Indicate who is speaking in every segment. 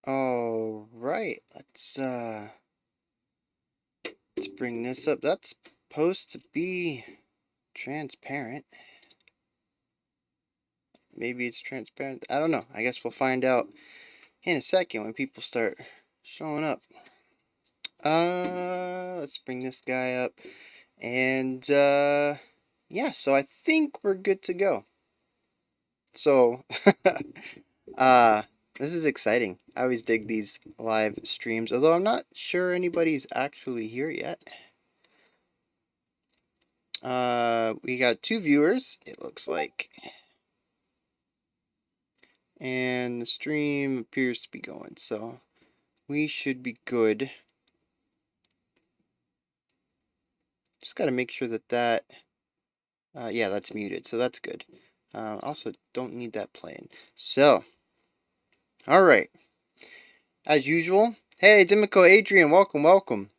Speaker 1: All right, let's bring this up. That's supposed to be transparent. Maybe it's transparent. I don't know. I guess we'll find out in a second when people start showing up. Let's bring this guy up. And yeah, so I think we're good to go. So this is exciting. I always dig these live streams, although I'm not sure anybody's actually here yet. We got 2 viewers, it looks like. And the stream appears to be going, so we should be good. Just got to make sure that yeah, that's muted, so that's good. Also, don't need that playing. So, all right. As usual, hey, Dimico, Adrian, welcome.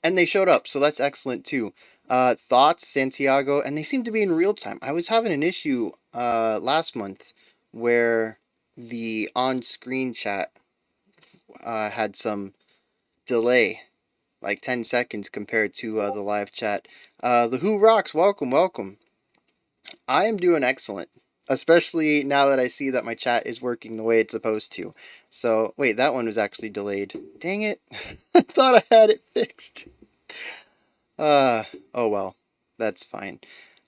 Speaker 1: And they showed up, so that's excellent too. Thoughts, Santiago, and they seem to be in real time. I was having an issue last month where the on-screen chat had some delay, like 10 seconds compared to the live chat. The Who Rocks, welcome. I am doing excellent, especially now that I see that my chat is working the way it's supposed to. So, wait, that one was actually delayed. Dang it. I thought I had it fixed. Oh well, that's fine.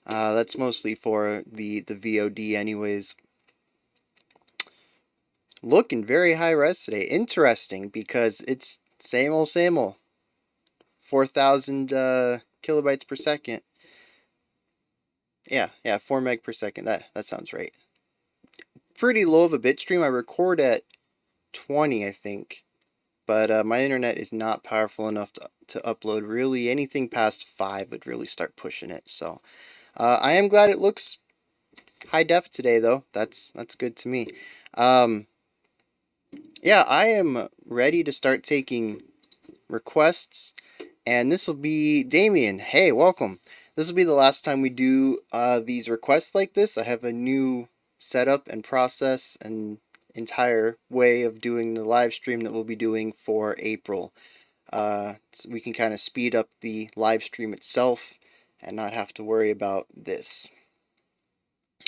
Speaker 1: That's mostly for the VOD anyways. Looking very high res today. Interesting, because it's same old. 4,000 kilobytes per second. Yeah, 4 meg per second. That sounds right. Pretty low of a bit stream. I record at 20, I think. But my internet is not powerful enough to upload really anything past 5 would really start pushing it. So I am glad it looks high def today, though. That's good to me. Yeah, I am ready to start taking requests, and this will be Damien. Hey, welcome. This will be the last time we do these requests like this. I have a new setup and process and entire way of doing the live stream that we'll be doing for April. So we can kind of speed up the live stream itself and not have to worry about this.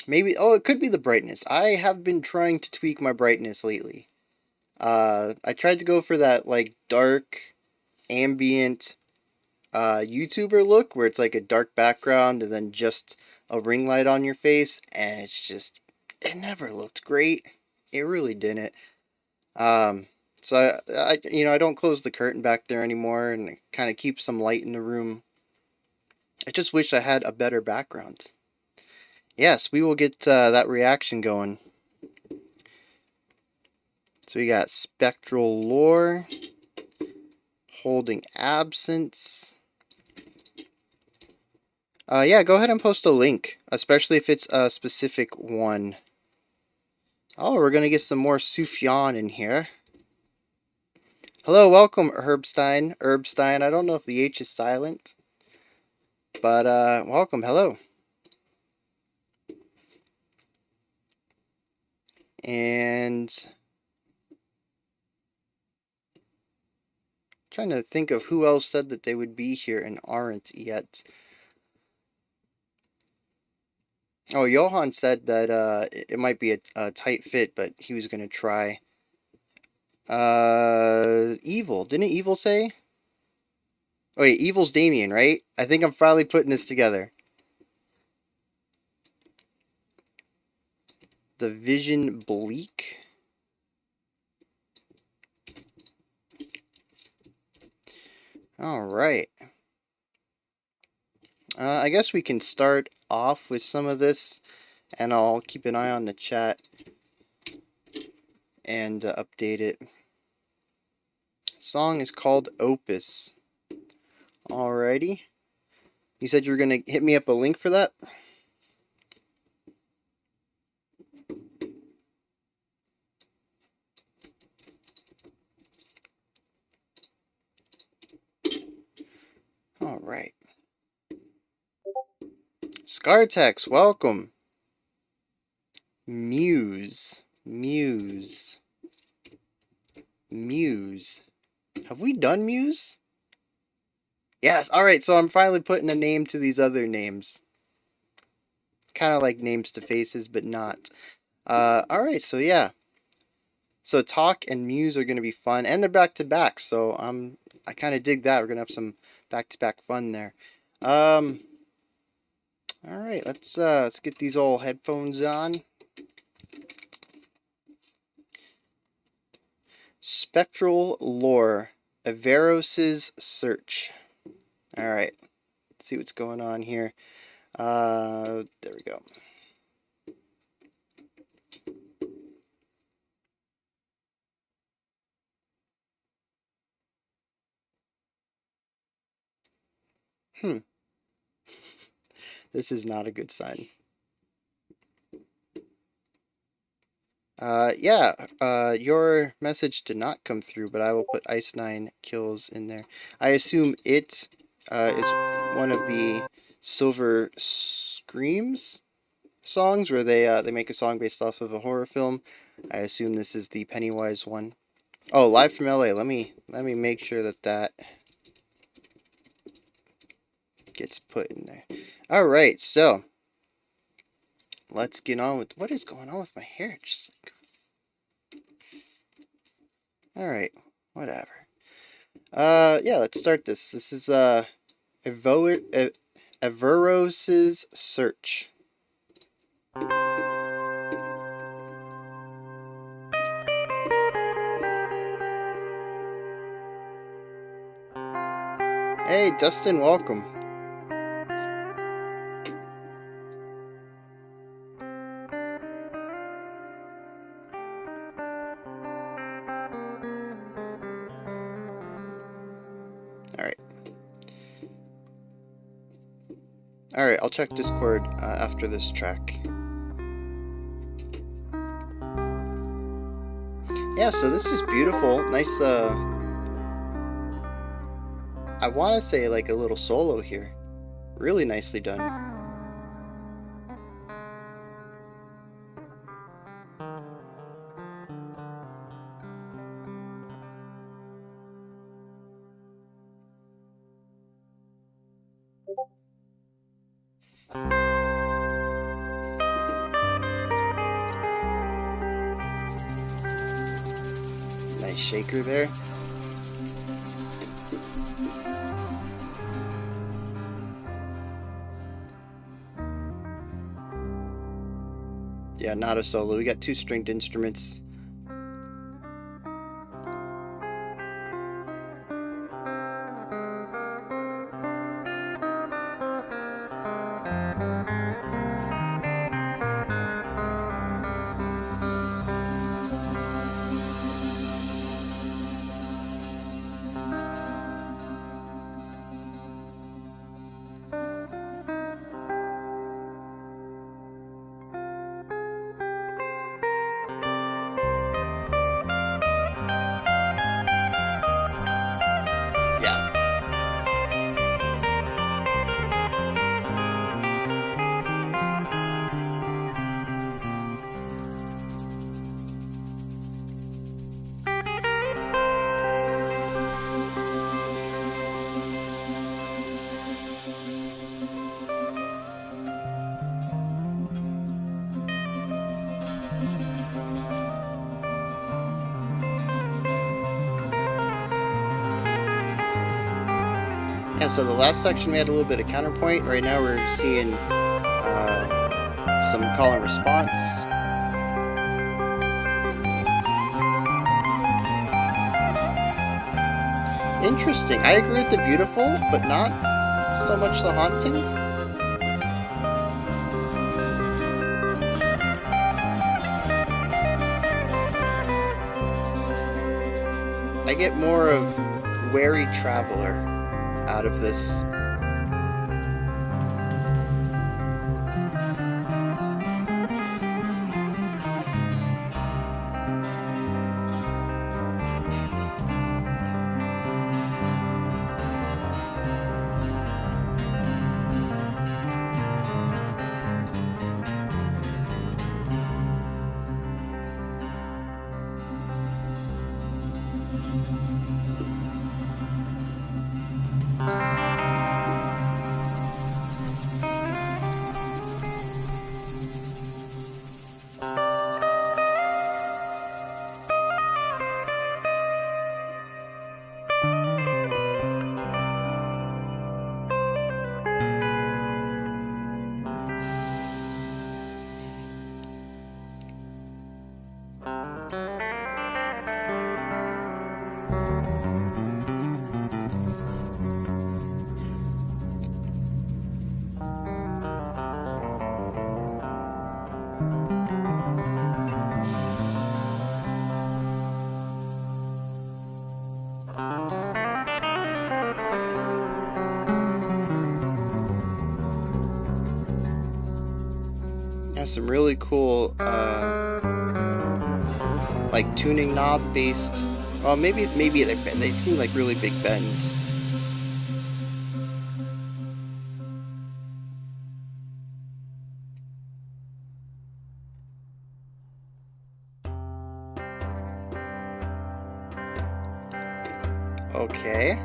Speaker 1: Maybe, oh, it could be the brightness. I have been trying to tweak my brightness lately. I tried to go for that, like, dark, ambient, YouTuber look, where it's like a dark background and then just a ring light on your face, and it's just, it never looked great. It really didn't. So I don't close the curtain back there anymore, and kind of keep some light in the room. I just wish I had a better background. Yes, we will get that reaction going. So we got Spectral Lore, Holding Absence. Yeah, go ahead and post a link, especially if it's a specific one. Oh, we're gonna get some more Sufjan in here. Hello, welcome, Herbstein. I don't know if the H is silent, but welcome, hello. And trying to think of who else said that they would be here and aren't yet. Oh, Johan said that it might be a tight fit, but he was gonna try. Evil. Didn't Evil say? Oh, wait, Evil's Damien, right? I think I'm finally putting this together. The Vision Bleak. Alright. I guess we can start off with some of this, and I'll keep an eye on the chat and update it. Song is called Opus. Alrighty. You said you were going to hit me up a link for that? Alright. Scartex, welcome. Muse. Muse. Have we done Muse? Yes. All right. So I'm finally putting a name to these other names. Kind of like names to faces, but not. All right. So yeah. So TAUK and Muse are going to be fun, and they're back to back. So I kind of dig that. We're gonna have some back to back fun there. All right. Let's get these old headphones on. Spectral lore. Averroes' search. All right. Let's see what's going on here. There we go. This is not a good sign. Your message did not come through, but I will put Ice9 kills in there. I assume it is one of the Silver Screams songs where they make a song based off of a horror film. I assume this is the Pennywise one. Oh, live from LA. Let me make sure that gets put in there. All right, so let's get on with what is going on with my hair. Just all right, whatever. Yeah, let's start this. This is Averroes' search. Hey, Dustin, welcome. Alright, I'll check Discord after this track. Yeah, so this is beautiful. Nice, I want to say like a little solo here. Really nicely done. Nice shaker there. Yeah, not a solo. We got two stringed instruments. Yeah, so the last section we had a little bit of counterpoint. Right now we're seeing some call and response. Interesting. I agree with the beautiful, but not so much the haunting. I get more of wary traveler out of this. Has some really cool like tuning knob based. Well, maybe they seem like really big bends. Okay.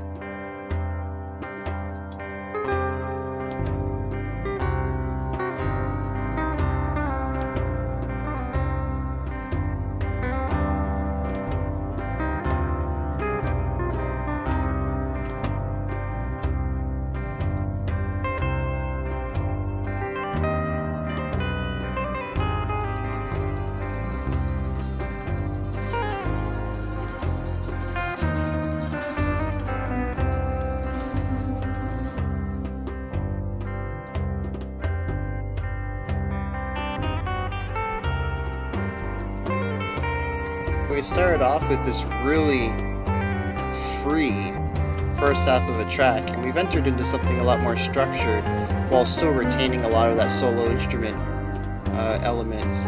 Speaker 1: We started off with this really free first half of a track, and we've entered into something a lot more structured while still retaining a lot of that solo instrument elements.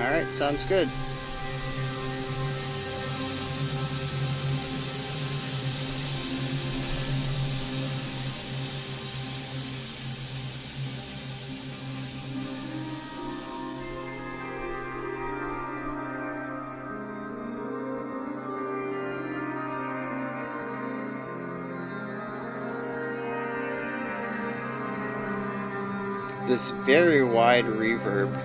Speaker 1: Alright, sounds good. This very wide reverb.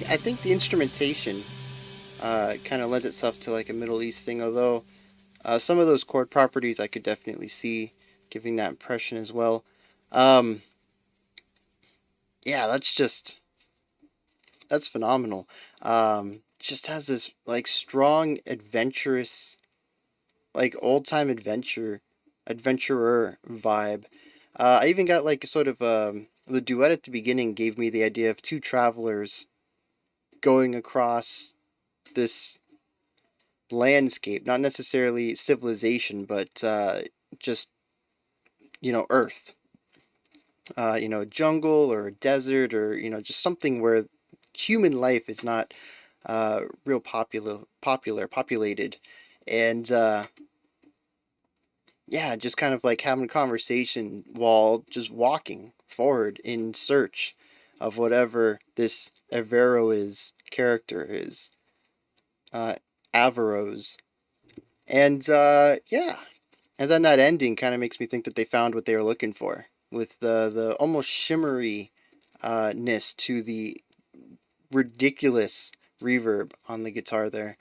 Speaker 1: I think the instrumentation kind of lends itself to like a Middle East thing, although some of those chord properties I could definitely see giving that impression as well. Yeah, that's phenomenal. Just has this like strong adventurous, like old time adventurer vibe. I even got like sort of the duet at the beginning gave me the idea of two travelers going across this landscape, not necessarily civilization, but just Earth. Jungle or a desert, or just something where human life is not real populated, And yeah, just kind of like having a conversation while just walking forward in search of whatever this Averroes character is. Averroes. And yeah. And then that ending kind of makes me think that they found what they were looking for with the almost shimmery ness to the ridiculous reverb on the guitar there.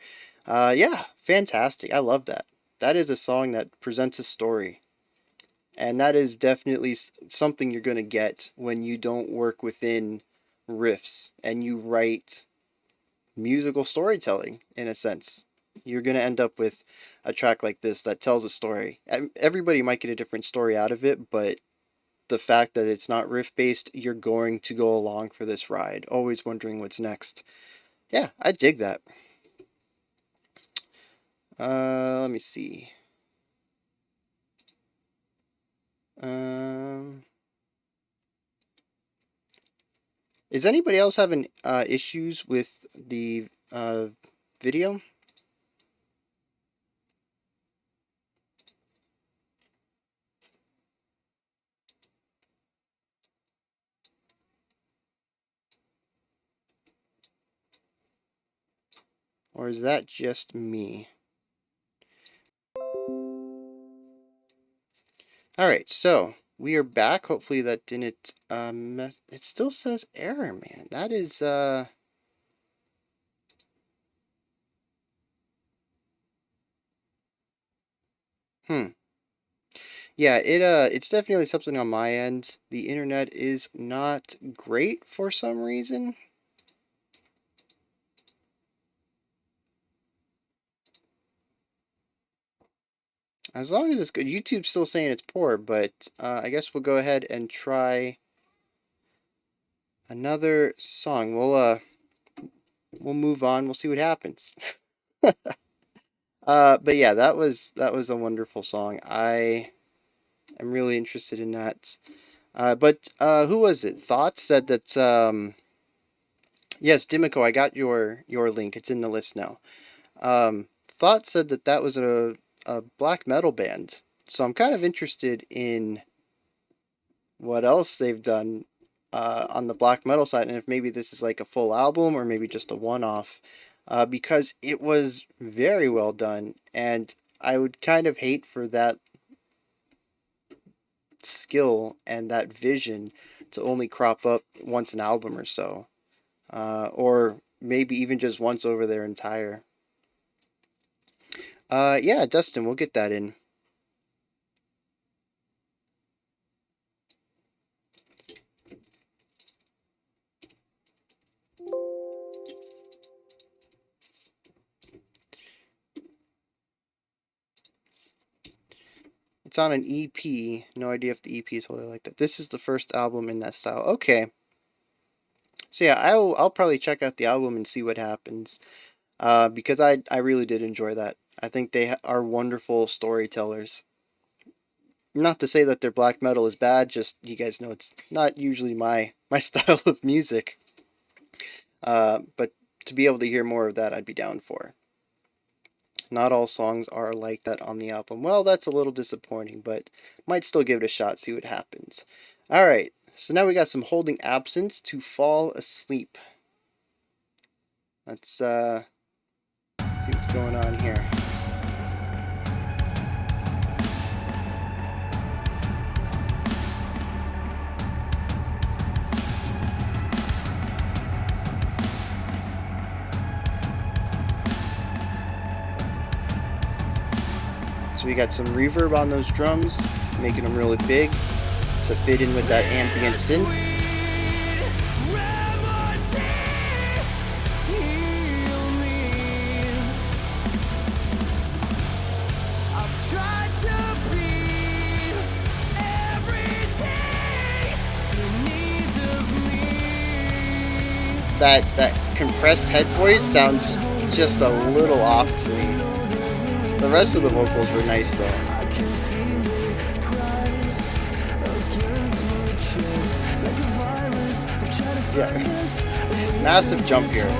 Speaker 1: Yeah, fantastic. I love that. That is a song that presents a story. And that is definitely something you're going to get when you don't work within riffs and you write musical storytelling, in a sense. You're going to end up with a track like this that tells a story. Everybody might get a different story out of it, but the fact that it's not riff based, you're going to go along for this ride, always wondering what's next. Yeah, I dig that. Let me see. Is anybody else having issues with the video? Or is that just me? Alright, so we are back. Hopefully that didn't it still says error, man. That is Yeah, it's definitely something on my end. The internet is not great for some reason. As long as it's good. YouTube's still saying it's poor, but I guess we'll go ahead and try another song. We'll move on. We'll see what happens. But yeah, that was a wonderful song. I am really interested in that. But who was it? Thoughts said that yes, Dimiko, I got your link. It's in the list now. Thought said that that was a black metal band. So I'm kind of interested in what else they've done on the black metal side, and if maybe this is like a full album or maybe just a one-off, because it was very well done, and I would kind of hate for that skill and that vision to only crop up once an album or so, or maybe even just once over their entire. Yeah, Dustin, we'll get that in. It's on an EP. No idea if the EP is totally like that. This is the first album in that style. Okay. So yeah, I'll probably check out the album and see what happens. Because I really did enjoy that. I think they are wonderful storytellers. Not to say that their black metal is bad, just you guys know it's not usually my style of music. But to be able to hear more of that, I'd be down for. Not all songs are like that on the album. Well, that's a little disappointing, but might still give it a shot, see what happens. Alright, so now we got some Holding Absence to Fall Asleep. Let's see what's going on here. So we got some reverb on those drums, making them really big to fit in with that ambient synth. That compressed head voice sounds just a little off to me. The rest of the vocals were nice though. Yeah. Massive jump here.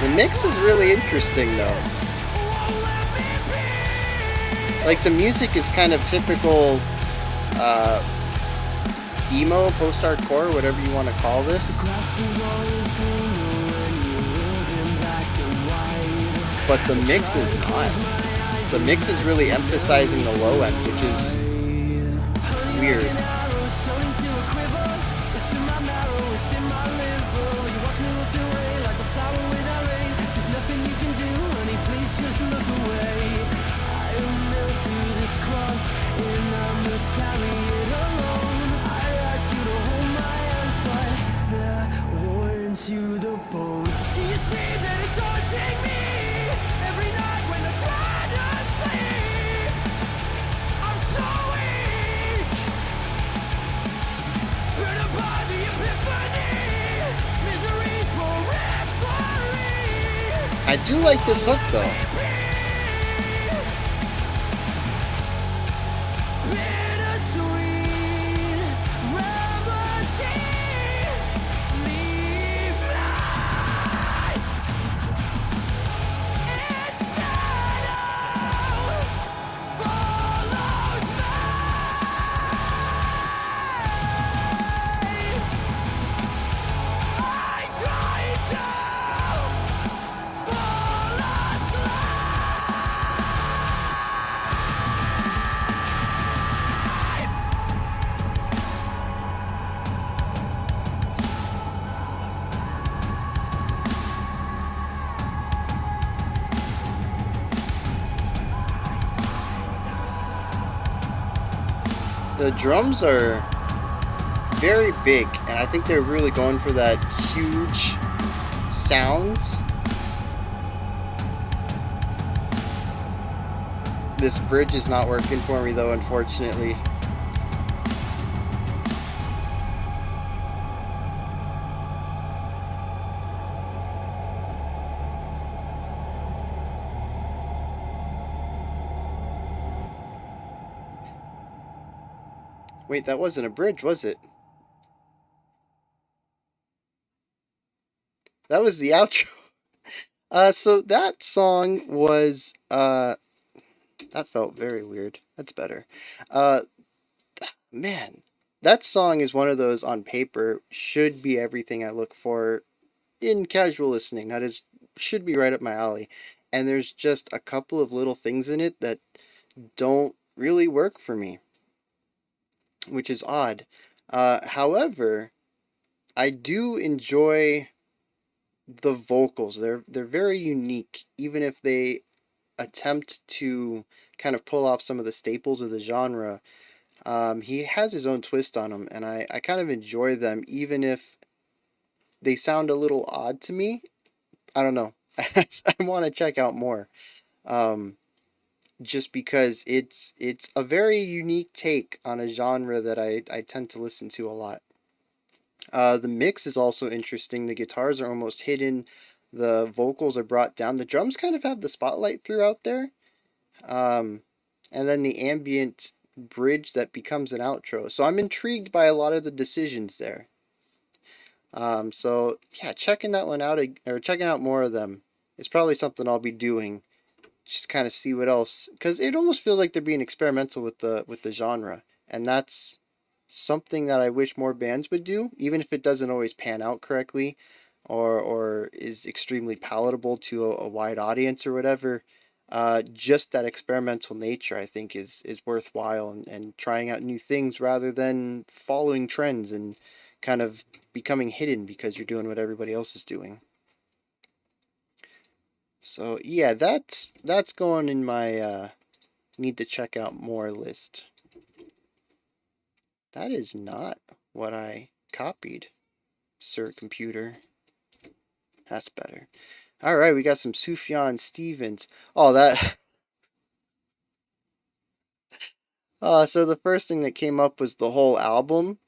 Speaker 1: The mix is really interesting though. Like the music is kind of typical emo, post-hardcore, whatever you want to call this. But the mix is not. The mix is really emphasizing the low end, which is weird.
Speaker 2: To the bone. Do you see that it's haunting me every night when I try to sleep? I'm so weak, burdened by the epiphany, misery's periphery.
Speaker 1: I do like this hook though. The drums are very big, and I think they're really going for that huge sounds. This bridge is not working for me though, unfortunately. Wait, that wasn't a bridge, was it? That was the outro. So that song was, that felt very weird. That's better. Man, that song is one of those on paper should be everything I look for in casual listening. That is, should be right up my alley. And there's just a couple of little things in it that don't really work for me, which is odd. However, I do enjoy the vocals. They're very unique, even if they attempt to kind of pull off some of the staples of the genre. He has his own twist on them, and I kind of enjoy them, even if they sound a little odd to me. I don't know. I want to check out more. Just because it's a very unique take on a genre that I tend to listen to a lot. The mix is also interesting. The guitars are almost hidden. The vocals are brought down. The drums kind of have the spotlight throughout there. And then the ambient bridge that becomes an outro. So I'm intrigued by a lot of the decisions there. So yeah, checking that one out, or checking out more of them is probably something I'll be doing. Just kind of see what else, because it almost feels like they're being experimental with the genre, and that's something that I wish more bands would do, even if it doesn't always pan out correctly, or is extremely palatable to a wide audience or whatever. Just that experimental nature, I think, is worthwhile, and trying out new things rather than following trends and kind of becoming hidden because you're doing what everybody else is doing. So yeah, that's going in my need to check out more list. That is not what I copied, sir computer. That's better. All right, we got some Sufjan Stevens. Oh, that. So the first thing that came up was the whole album,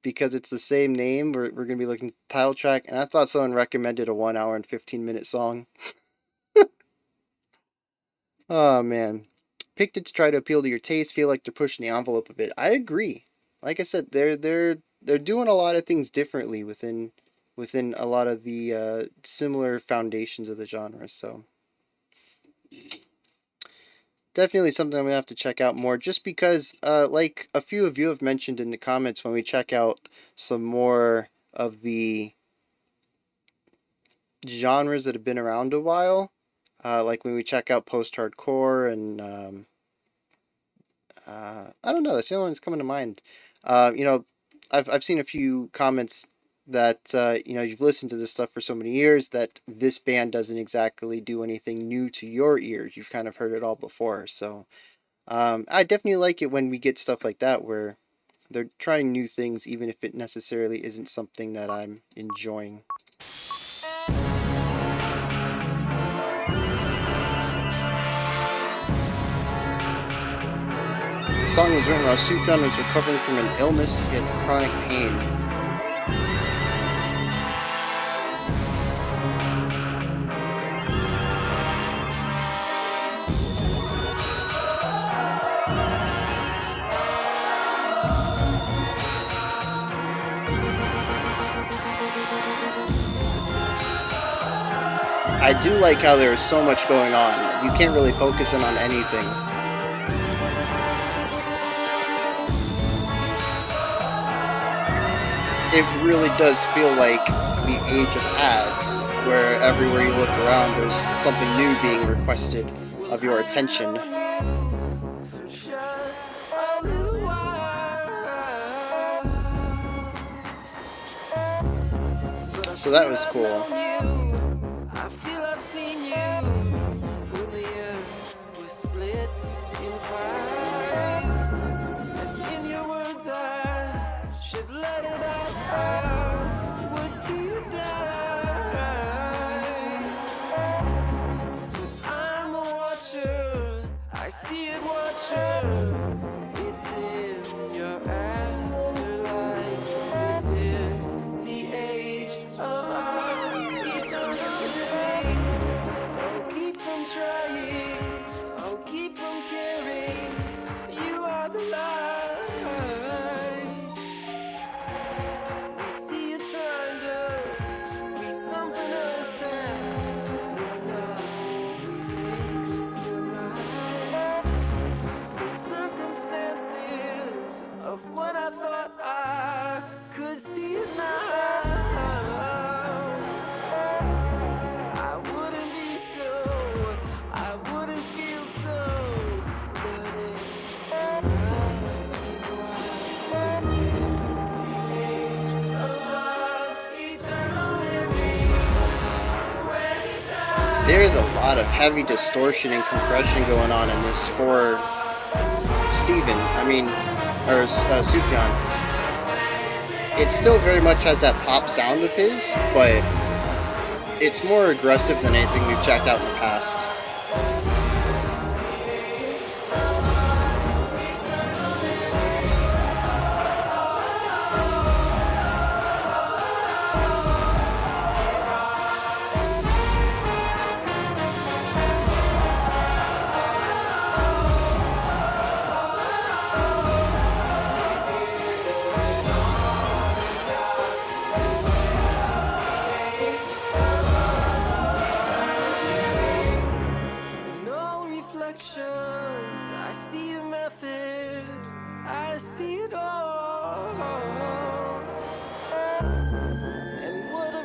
Speaker 1: because it's the same name. We're gonna be looking at the title track, and I thought someone recommended a 1 hour and 15-minute song. Oh man, picked it to try to appeal to your taste. Feel like they're pushing the envelope a bit. I agree. Like I said, they're doing a lot of things differently within within a lot of the similar foundations of the genre. So definitely something I'm gonna have to check out more, just because, like a few of you have mentioned in the comments, when we check out some more of the genres that have been around a while, like when we check out post-hardcore and I don't know, that's the only one that's coming to mind. You know, I've seen a few comments that you know, you've listened to this stuff for so many years that this band doesn't exactly do anything new to your ears. You've kind of heard it all before. So I definitely like it when we get stuff like that where they're trying new things, even if it necessarily isn't something that I'm enjoying. The song was written while Sufjan was recovering from an illness and chronic pain. I do like how there's so much going on. You can't really focus in on anything. It really does feel like the age of ads, where everywhere you look around there's something new being requested of your attention. So that was cool. There's a lot of heavy distortion and compression going on in this for Sufjan. It still very much has that pop sound of his, but it's more aggressive than anything we've checked out in the past.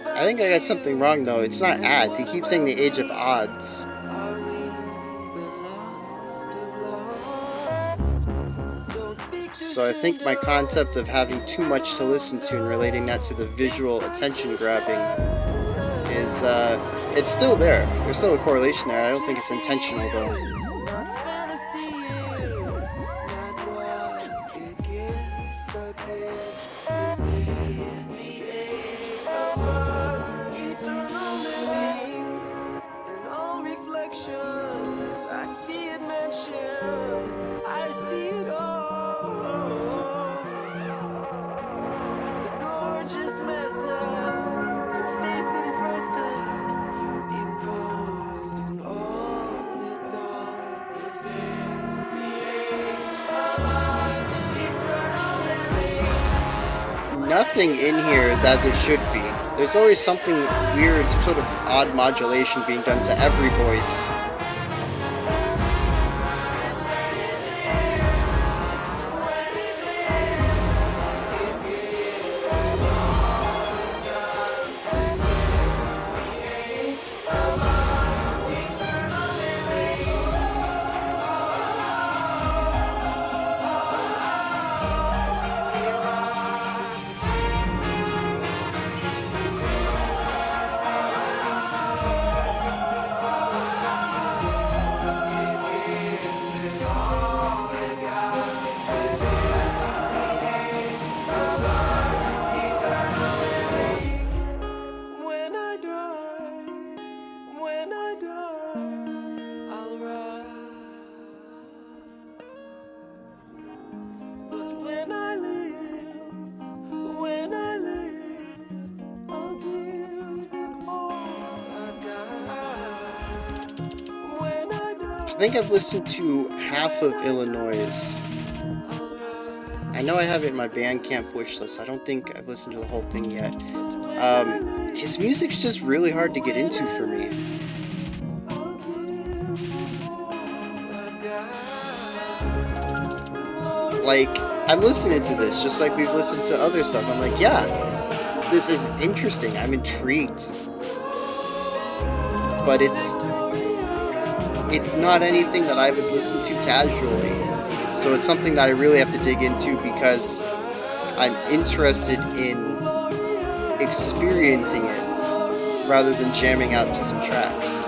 Speaker 1: I think I got something wrong though. It's not ads. He keeps saying the age of odds. So I think my concept of having too much to listen to and relating that to the visual attention grabbing is, it's still there. There's still a correlation there. I don't think it's intentional though. Nothing in here is as it should be. There's always something weird, some sort of odd modulation being done to every voice.
Speaker 2: When I die, I'll rise. But when I live, I'll give it all I've got. When I die,
Speaker 1: I think I've listened to half of Illinois'. I know I have it in my Bandcamp wish list. I don't think I've listened to the whole thing yet. His music's just really hard to get into for me. Like, I'm listening to this just like we've listened to other stuff. I'm like, yeah, this is interesting. I'm intrigued. But it's not anything that I would listen to casually. So it's something that I really have to dig into because I'm interested in experiencing it rather than jamming out to some tracks.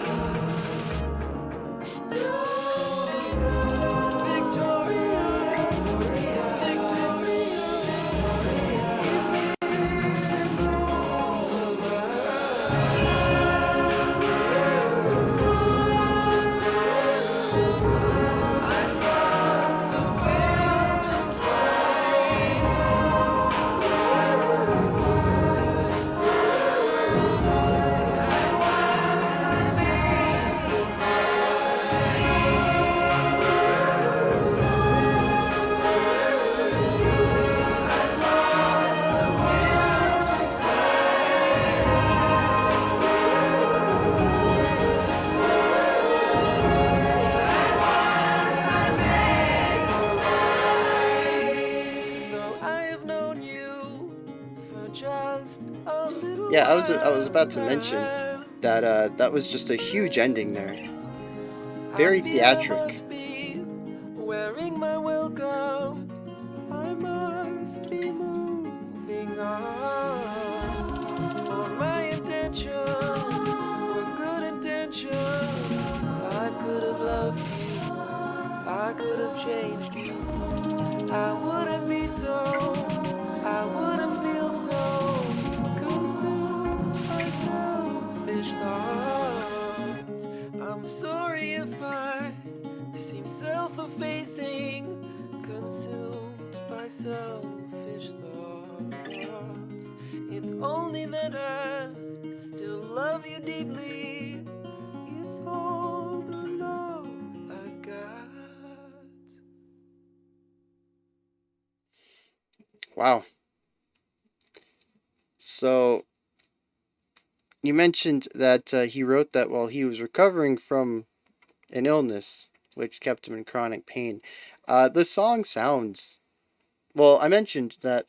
Speaker 1: Yeah, I was about to mention that that was just a huge ending there. Very theatric.
Speaker 2: Wearing my welcome, I must be moving on. For my intentions were good intentions. I could have loved you, I could have changed you. I wouldn't be so, I wouldn't feel so consumed by selfish thoughts. I'm sorry if I seem self-effacing, consumed by selfish thoughts. It's only that I still love you deeply. It's all the love I've got.
Speaker 1: Wow. So, you mentioned that he wrote that while he was recovering from an illness, which kept him in chronic pain. The song sounds... Well, I mentioned that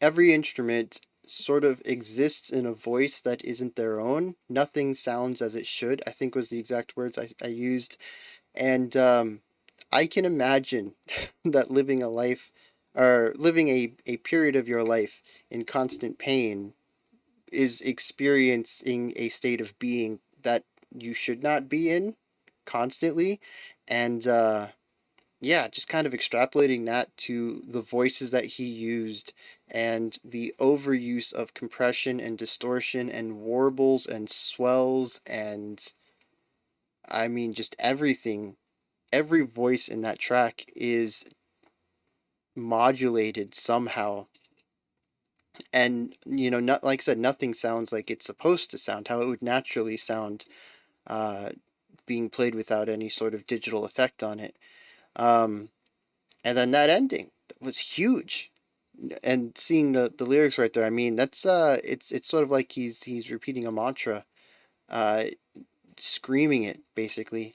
Speaker 1: every instrument sort of exists in a voice that isn't their own. Nothing sounds as it should, I think was the exact words I used. And I can imagine that living a life, or living a period of your life in constant pain is experiencing a state of being that you should not be in constantly. And yeah, just kind of extrapolating that to the voices that he used and the overuse of compression and distortion and warbles and swells and I mean just everything. Every voice in that track is modulated somehow. And not like I said, nothing sounds like it's supposed to sound, how it would naturally sound, being played without any sort of digital effect on it. And then that ending was huge. and seeing the lyrics right there, I mean, that's it's sort of like he's repeating a mantra, uh, screaming it basically.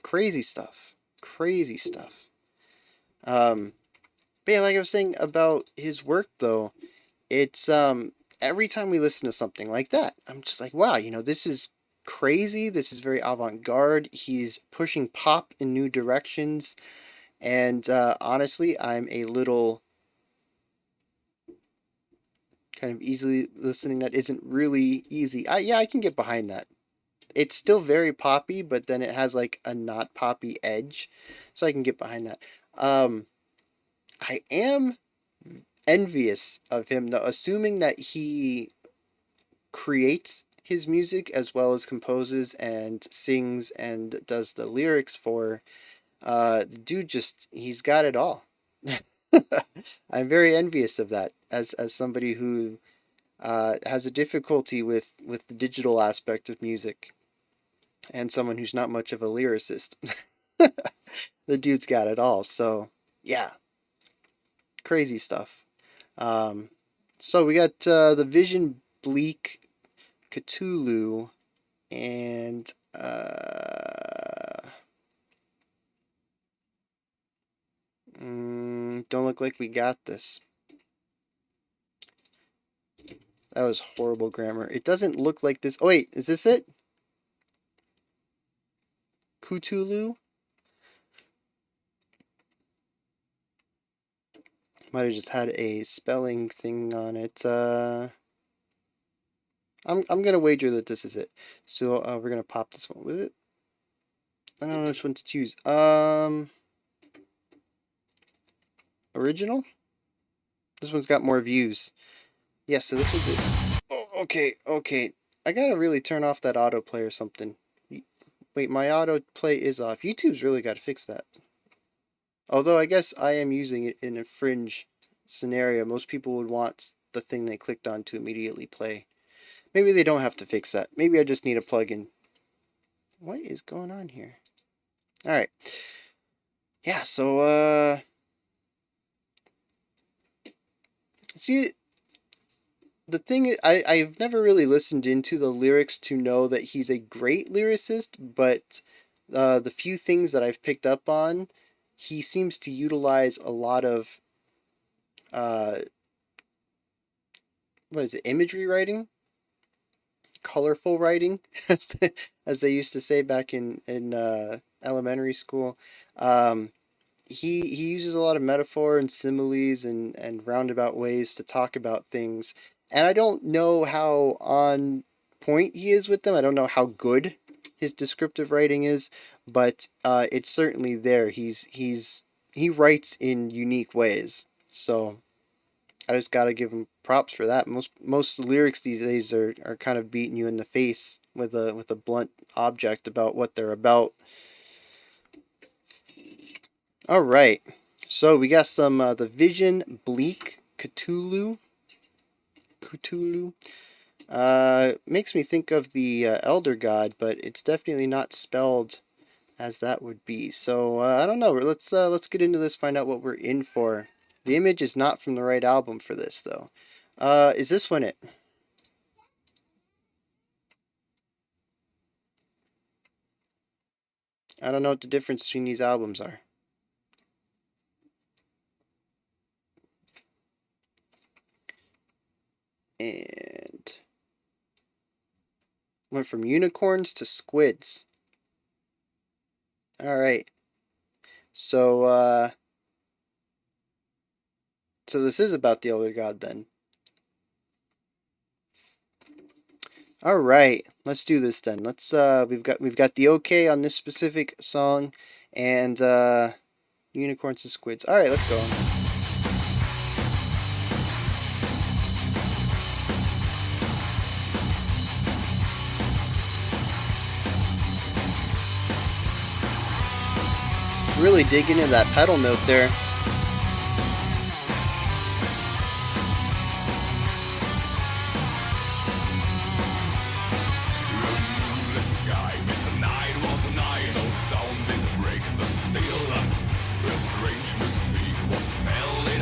Speaker 1: Crazy stuff. Crazy stuff. But yeah, like I was saying about his work though, it's every time we listen to something like that, I'm just like, wow, this is crazy. This is very avant-garde. He's pushing pop in new directions, and honestly, I'm a little kind of easily listening that isn't really easy. I can get behind that. It's still very poppy, but then it has like a not poppy edge, so I can get behind that. I am envious of him though, assuming that he creates his music as well as composes and sings and does the lyrics for. The dude he's got it all. I'm very envious of that as somebody who has a difficulty with the digital aspect of music and someone who's not much of a lyricist. The dude's got it all. So yeah, crazy stuff. So we got the Vision, Bleak, Kutulu, and don't look like we got this. That was horrible grammar. It doesn't look like this. Oh wait, is this it? Kutulu? Might have just had a spelling thing on it. I'm gonna wager that this is it. So we're gonna pop this one with it. I don't know which one to choose. Original? This one's got more views. Yes, so this is it. Oh, okay. I gotta really turn off that autoplay or something. Wait, my autoplay is off. YouTube's really gotta fix that. Although I guess I am using it in a fringe scenario. Most people would want the thing they clicked on to immediately play. Maybe they don't have to fix that. Maybe I just need a plugin. What is going on here? Alright. Yeah, so, see, the thing, I've never really listened into the lyrics to know that he's a great lyricist, but the few things that I've picked up on, he seems to utilize a lot of, what is it, imagery writing? Colorful writing, as they used to say back in elementary school. He uses a lot of metaphor and similes and roundabout ways to talk about things. And I don't know how on point he is with them. I don't know how good his descriptive writing is, but it's certainly there. He writes in unique ways. So I just gotta give him props for that. Most lyrics these days are kind of beating you in the face with a blunt object about what they're about. All right, so we got some the Vision, Bleak, Kutulu. Makes me think of the Elder God, but it's definitely not spelled as that would be. So I don't know. Let's get into this. Find out what we're in for. The image is not from the right album for this though. Is this one it? I don't know what the difference between these albums are. And went from unicorns to squids. All right. So this is about the Elder God then. All right, let's do this then. Let's we've got the okay on this specific song, and unicorns and squids. All right, let's go. Really digging into that pedal note there.
Speaker 2: A strange mistake was fell in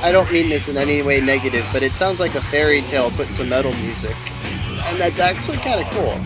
Speaker 1: I don't mean this in any way negative, but it sounds like a fairy tale put into metal music. And that's actually kind of cool.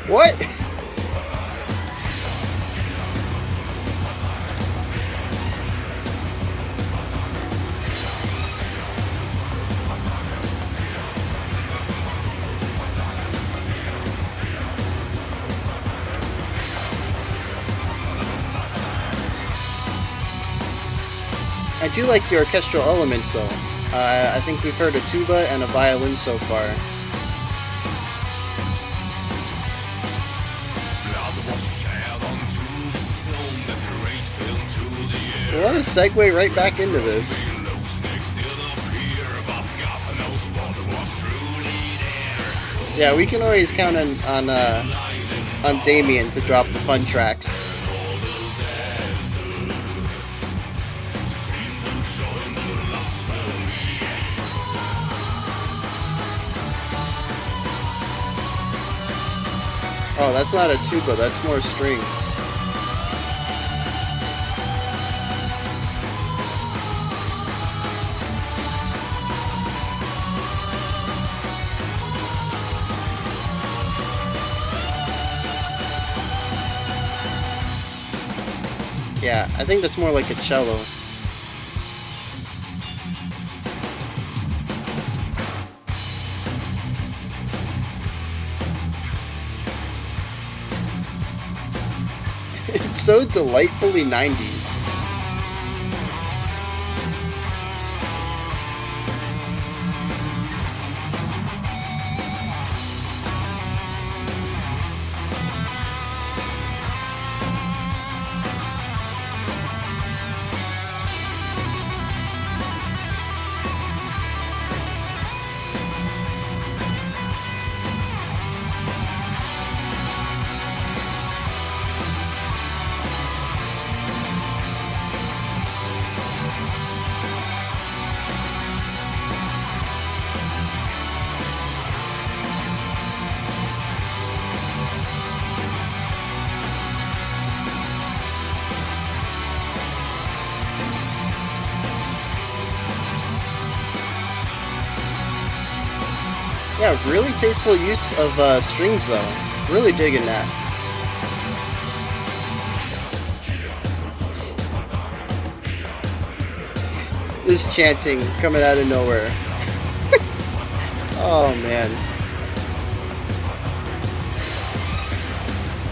Speaker 1: What? I do like the orchestral elements though. I think we've heard a tuba and a violin so far. What a segue right back into this. Yeah, we can always count on Damien to drop the fun tracks. Oh, that's not a tuba, that's more strings. Yeah, I think that's more like a cello. It's so delightfully 90s. Yeah, really tasteful use of strings though. Really digging that. This chanting coming out of nowhere. Oh man.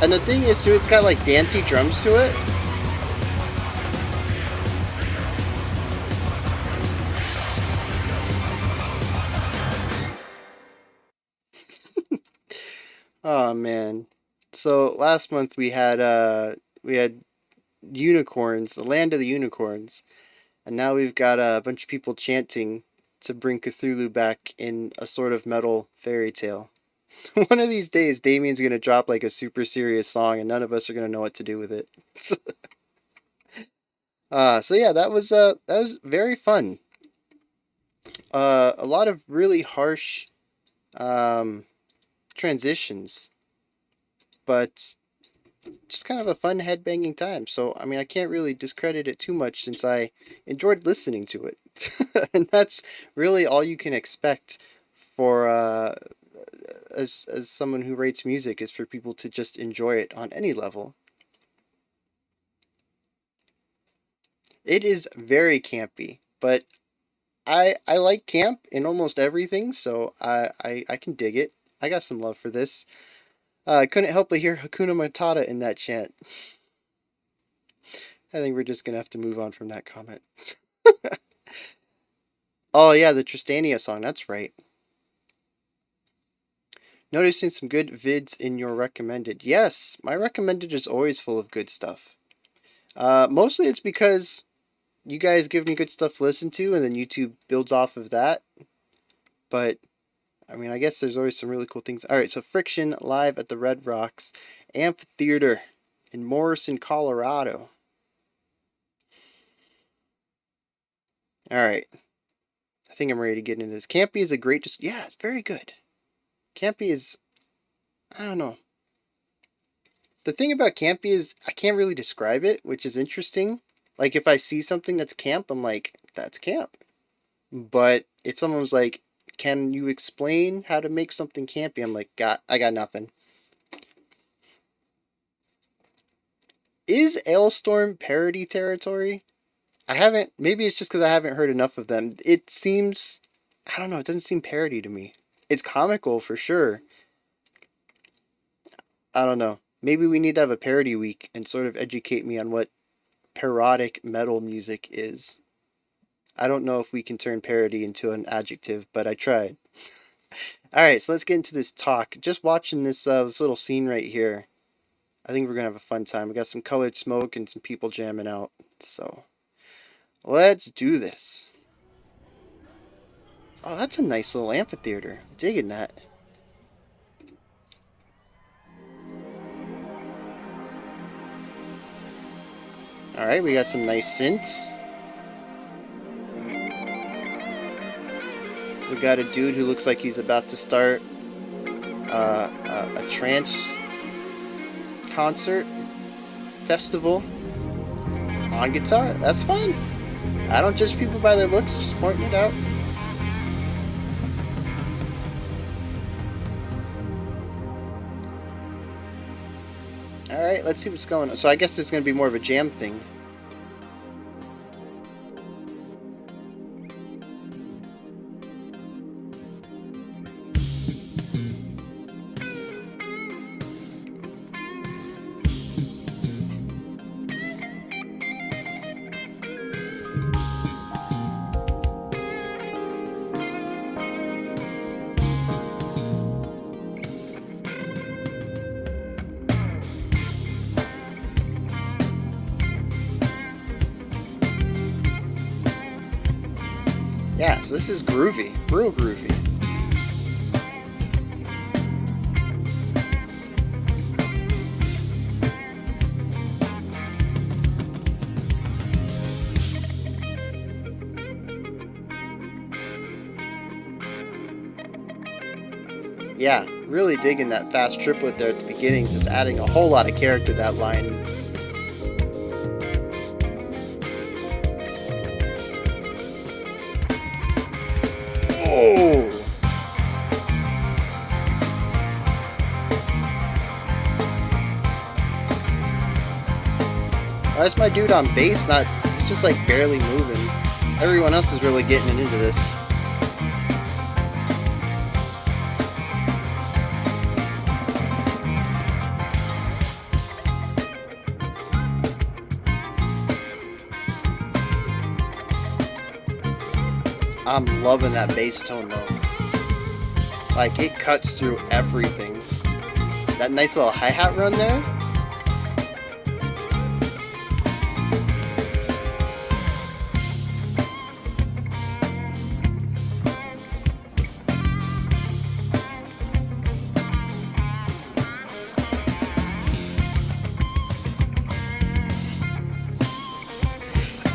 Speaker 1: And the thing is too, it's got like dancey drums to it. Oh man. So last month we had unicorns, the land of the unicorns. And now we've got a bunch of people chanting to bring Cthulhu back in a sort of metal fairy tale. One of these days Damien's gonna drop like a super serious song and none of us are gonna know what to do with it. So yeah, that was very fun. A lot of really harsh transitions, but just kind of a fun headbanging time. So I mean, I can't really discredit it too much since I enjoyed listening to it, and that's really all you can expect for as someone who rates music, is for people to just enjoy it on any level. It is very campy, but I like camp in almost everything, so I can dig it. I got some love for this. I couldn't help but hear Hakuna Matata in that chant. I think we're just gonna have to move on from that comment. Oh yeah, the Tristania song, that's right. Noticing some good vids in your recommended. Yes, my recommended is always full of good stuff. Mostly it's because you guys give me good stuff to listen to, and then YouTube builds off of that. But, I mean, I guess there's always some really cool things. Alright, so Friction live at the Red Rocks Amphitheater in Morrison, Colorado. Alright. I think I'm ready to get into this. Campy is a great... yeah, it's very good. Campy is... I don't know. The thing about campy is I can't really describe it, which is interesting. Like, if I see something that's camp, I'm like, that's camp. But if someone was like, can you explain how to make something campy? I'm like, I got nothing. Is Ailstorm parody territory? I haven't, maybe it's just because I haven't heard enough of them. It seems, I don't know, it doesn't seem parody to me. It's comical for sure. I don't know. Maybe we need to have a parody week and sort of educate me on what parodic metal music is. I don't know if we can turn parody into an adjective, but I tried. Alright, so let's get into this talk. Just watching this this little scene right here, I think we're going to have a fun time. We got some colored smoke and some people jamming out. So, let's do this. Oh, that's a nice little amphitheater. Digging that. Alright, we got some nice synths. We got a dude who looks like he's about to start a trance concert festival on guitar. That's fine. I don't judge people by their looks, just pointing it out. Alright, let's see what's going on. So I guess there's going to be more of a jam thing. Yeah, so this is groovy, real groovy. Yeah, really digging that fast triplet there at the beginning, just adding a whole lot of character to that line. Oh! Why is my dude on bass he's just like barely moving? Everyone else is really getting into this. I'm loving that bass tone though. Like, it cuts through everything. That nice little hi-hat run there.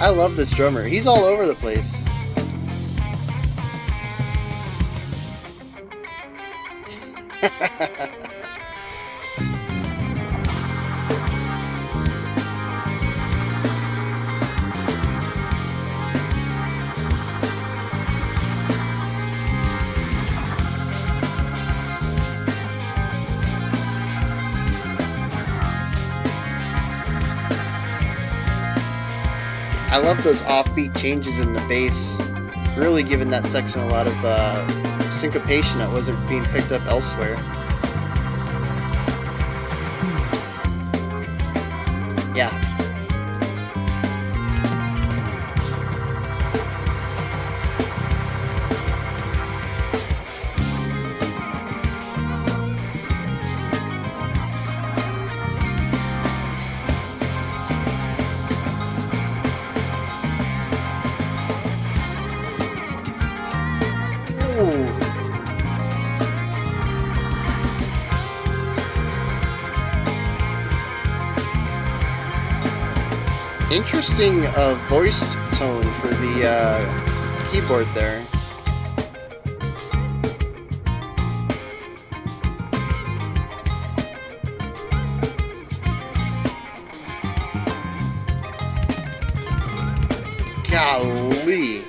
Speaker 1: I love this drummer. He's all over the place. I love those offbeat changes in the bass, really giving that section a lot of syncopation that wasn't being picked up elsewhere. Yeah. Oh! Interesting voiced tone for the keyboard there. Golly.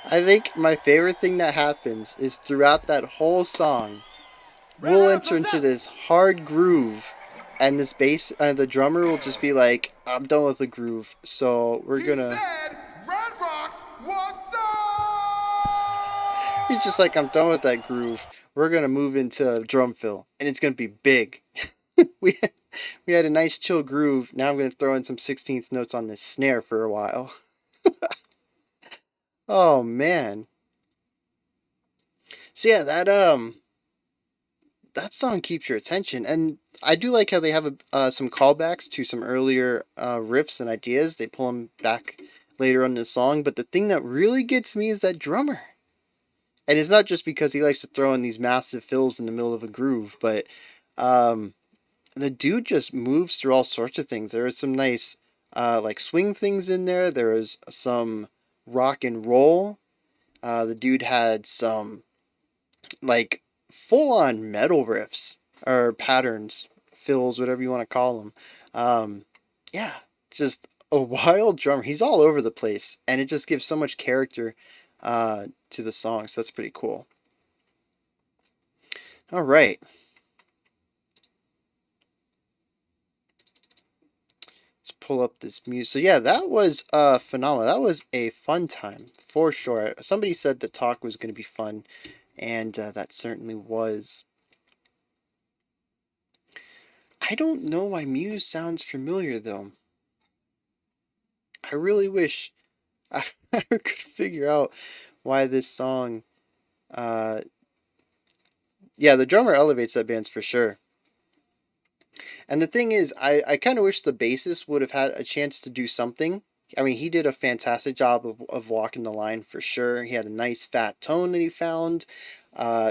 Speaker 1: I think my favorite thing that happens is throughout that whole song, we'll enter into this hard groove, and this bass, the drummer will just be like, "I'm done with the groove, so we're gonna." He's just like, "I'm done with that groove. We're gonna move into drum fill, and it's gonna be big." we we had a nice chill groove. Now I'm gonna throw in some 16th notes on this snare for a while. Oh man. So yeah, that song keeps your attention, and I do like how they have some callbacks to some earlier riffs and ideas. They pull them back later on in the song, but the thing that really gets me is that drummer. And it's not just because he likes to throw in these massive fills in the middle of a groove, but um, the dude just moves through all sorts of things. There is some nice like swing things in there. There is some rock and roll. The dude had some like full on metal riffs or patterns, fills, whatever you want to call them. Yeah, just a wild drummer. He's all over the place, and it just gives so much character to the song. So that's pretty cool. All right. Let's pull up this music. So yeah, that was phenomenal. That was a fun time for sure. Somebody said the talk was going to be fun, and that certainly was. I don't know why Muse sounds familiar though. I really wish I could figure out why this song. Uh, yeah, the drummer elevates that band's for sure. And the thing is, I kind of wish the bassist would have had a chance to do something. I mean, he did a fantastic job of walking the line for sure. He had a nice fat tone that he found.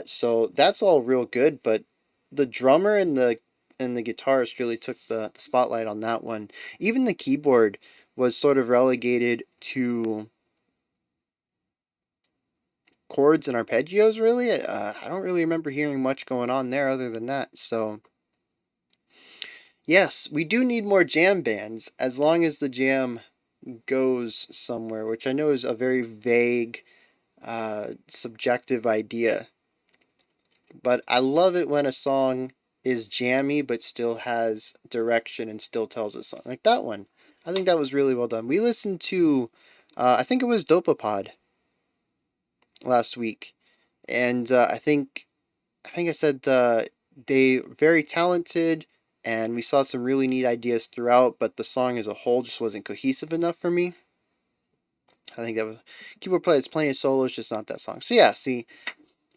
Speaker 1: So that's all real good. But the drummer and the guitarist really took the spotlight on that one. Even the keyboard was sort of relegated to chords and arpeggios, really. I don't really remember hearing much going on there other than that. So yes, we do need more jam bands, as long as the jam goes somewhere, which I know is a very vague, subjective idea. But I love it when a song is jammy but still has direction and still tells a song. Like that one. I think that was really well done. We listened to, I think it was Dopapod last week. And I think I said they very talented, and we saw some really neat ideas throughout, but the song as a whole just wasn't cohesive enough for me. I think that was keyboard player. It's playing a solo, it's just not that song. So yeah, see,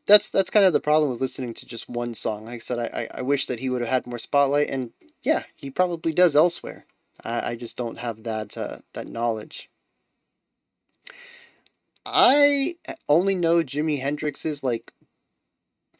Speaker 1: that's kind of the problem with listening to just one song. Like I said, I wish that he would have had more spotlight, and yeah, he probably does elsewhere. I just don't have that knowledge. I only know Jimi Hendrix's like.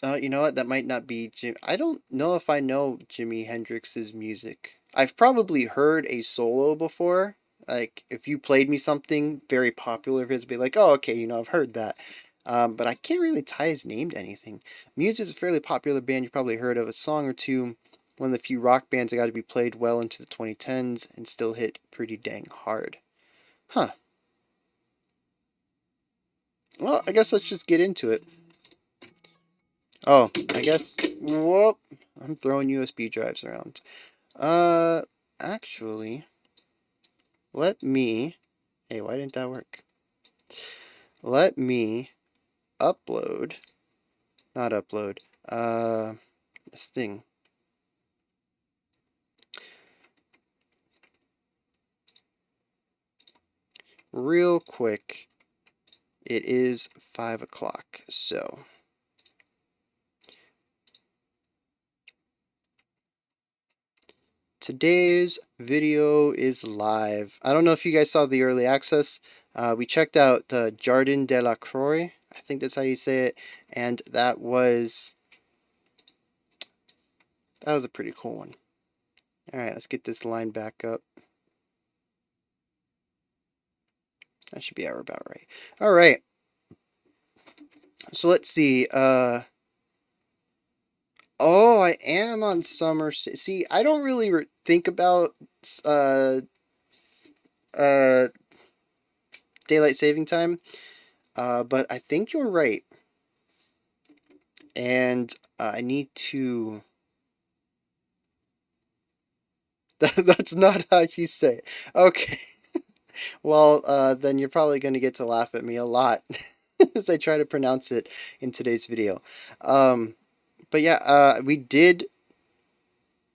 Speaker 1: You know what? That might not be Jim. I don't know if I know Jimi Hendrix's music. I've probably heard a solo before, Like, if you played me something very popular of his, be like, oh, okay, you know, I've heard that. But I can't really tie his name to anything. Muse is a fairly popular band you probably heard of, a song or two. One of the few rock bands that got to be played well into the 2010s and still hit pretty dang hard. Huh. Well, I guess let's just get into it. Oh, I guess. Whoop. I'm throwing USB drives around. Actually, let me. Hey, why didn't that work? Let me upload. Not upload. This thing. Real quick. It is 5 o'clock, so. Today's video is live. I don't know if you guys saw the early access. We checked out Jardin de la Croix. I think that's how you say it. And that was a pretty cool one. Alright, let's get this line back up. That should be about right. Alright. So let's see. Oh, I am on summer. See, I don't really think about daylight saving time, but I think you're right. And I need to. That's not how you say it. Okay. Well, then you're probably going to get to laugh at me a lot as I try to pronounce it in today's video. But yeah, we did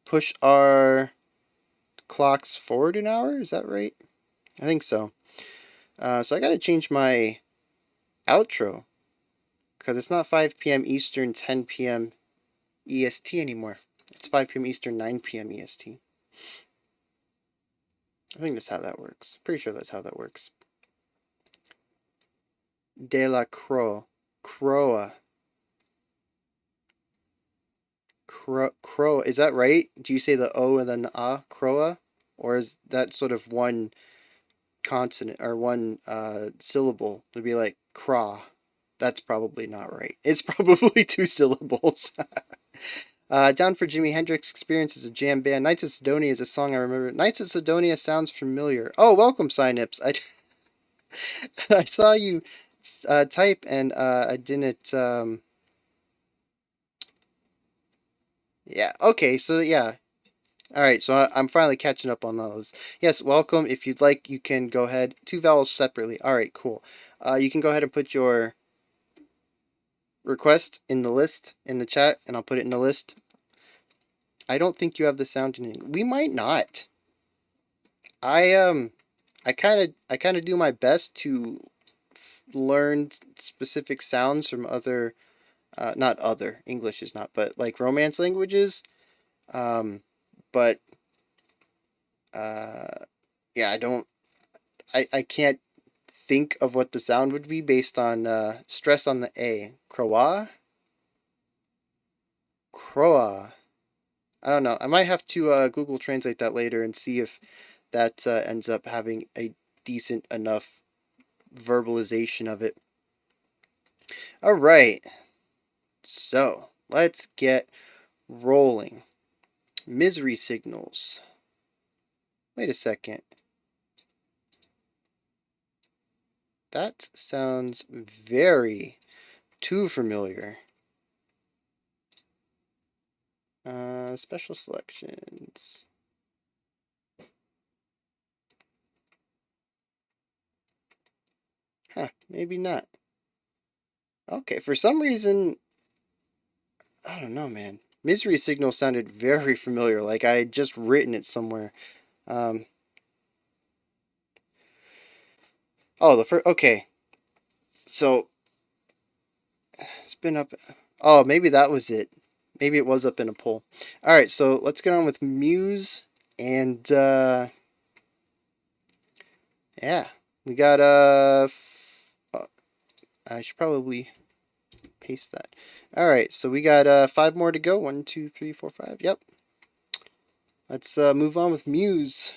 Speaker 1: push our clocks forward an hour. Is that right? I think so. So I got to change my outro because it's not 5 p.m. Eastern, 10 p.m. EST anymore. It's 5 p.m. Eastern, 9 p.m. EST. I think that's how that works. Pretty sure that's how that works. De la Croix. Croix. Crow. Is that right? Do you say the O and then the A? Croa? Or is that sort of one consonant or one syllable? It'd be like craw. That's probably not right. It's probably two syllables. Down for Jimi Hendrix Experience is a jam band. Knights of Sidonia is a song I remember. Knights of Sidonia sounds familiar. Oh, welcome, Synips. I saw you type and I didn't. Yeah. Okay. So yeah. All right. So I'm finally catching up on those. Yes. Welcome. If you'd like, you can go ahead. Two vowels separately. All right. Cool. You can go ahead and put your request in the list in the chat, and I'll put it in the list. I don't think you have the sound in it. We might not. I kind of do my best to learn specific sounds from other, not other, English is not, but like Romance languages. But yeah, I can't think of what the sound would be based on stress on the A. Croa? Croa. I don't know. I might have to Google Translate that later and see if that ends up having a decent enough verbalization of it. All right. So let's get rolling. Misery signals. Wait a second. That sounds very too familiar. Special selections. Huh, maybe not. Okay, for some reason, I don't know, man. Misery signal sounded very familiar, like I had just written it somewhere. Oh, the first. Okay, so it's been up. Oh, maybe that was it. Maybe it was up in a poll. All right, so let's get on with Muse, and yeah, we got I should probably paste that. All right, so we got 5 more to go. 1, 2, 3, 4, 5. Yep. Let's move on with Muse.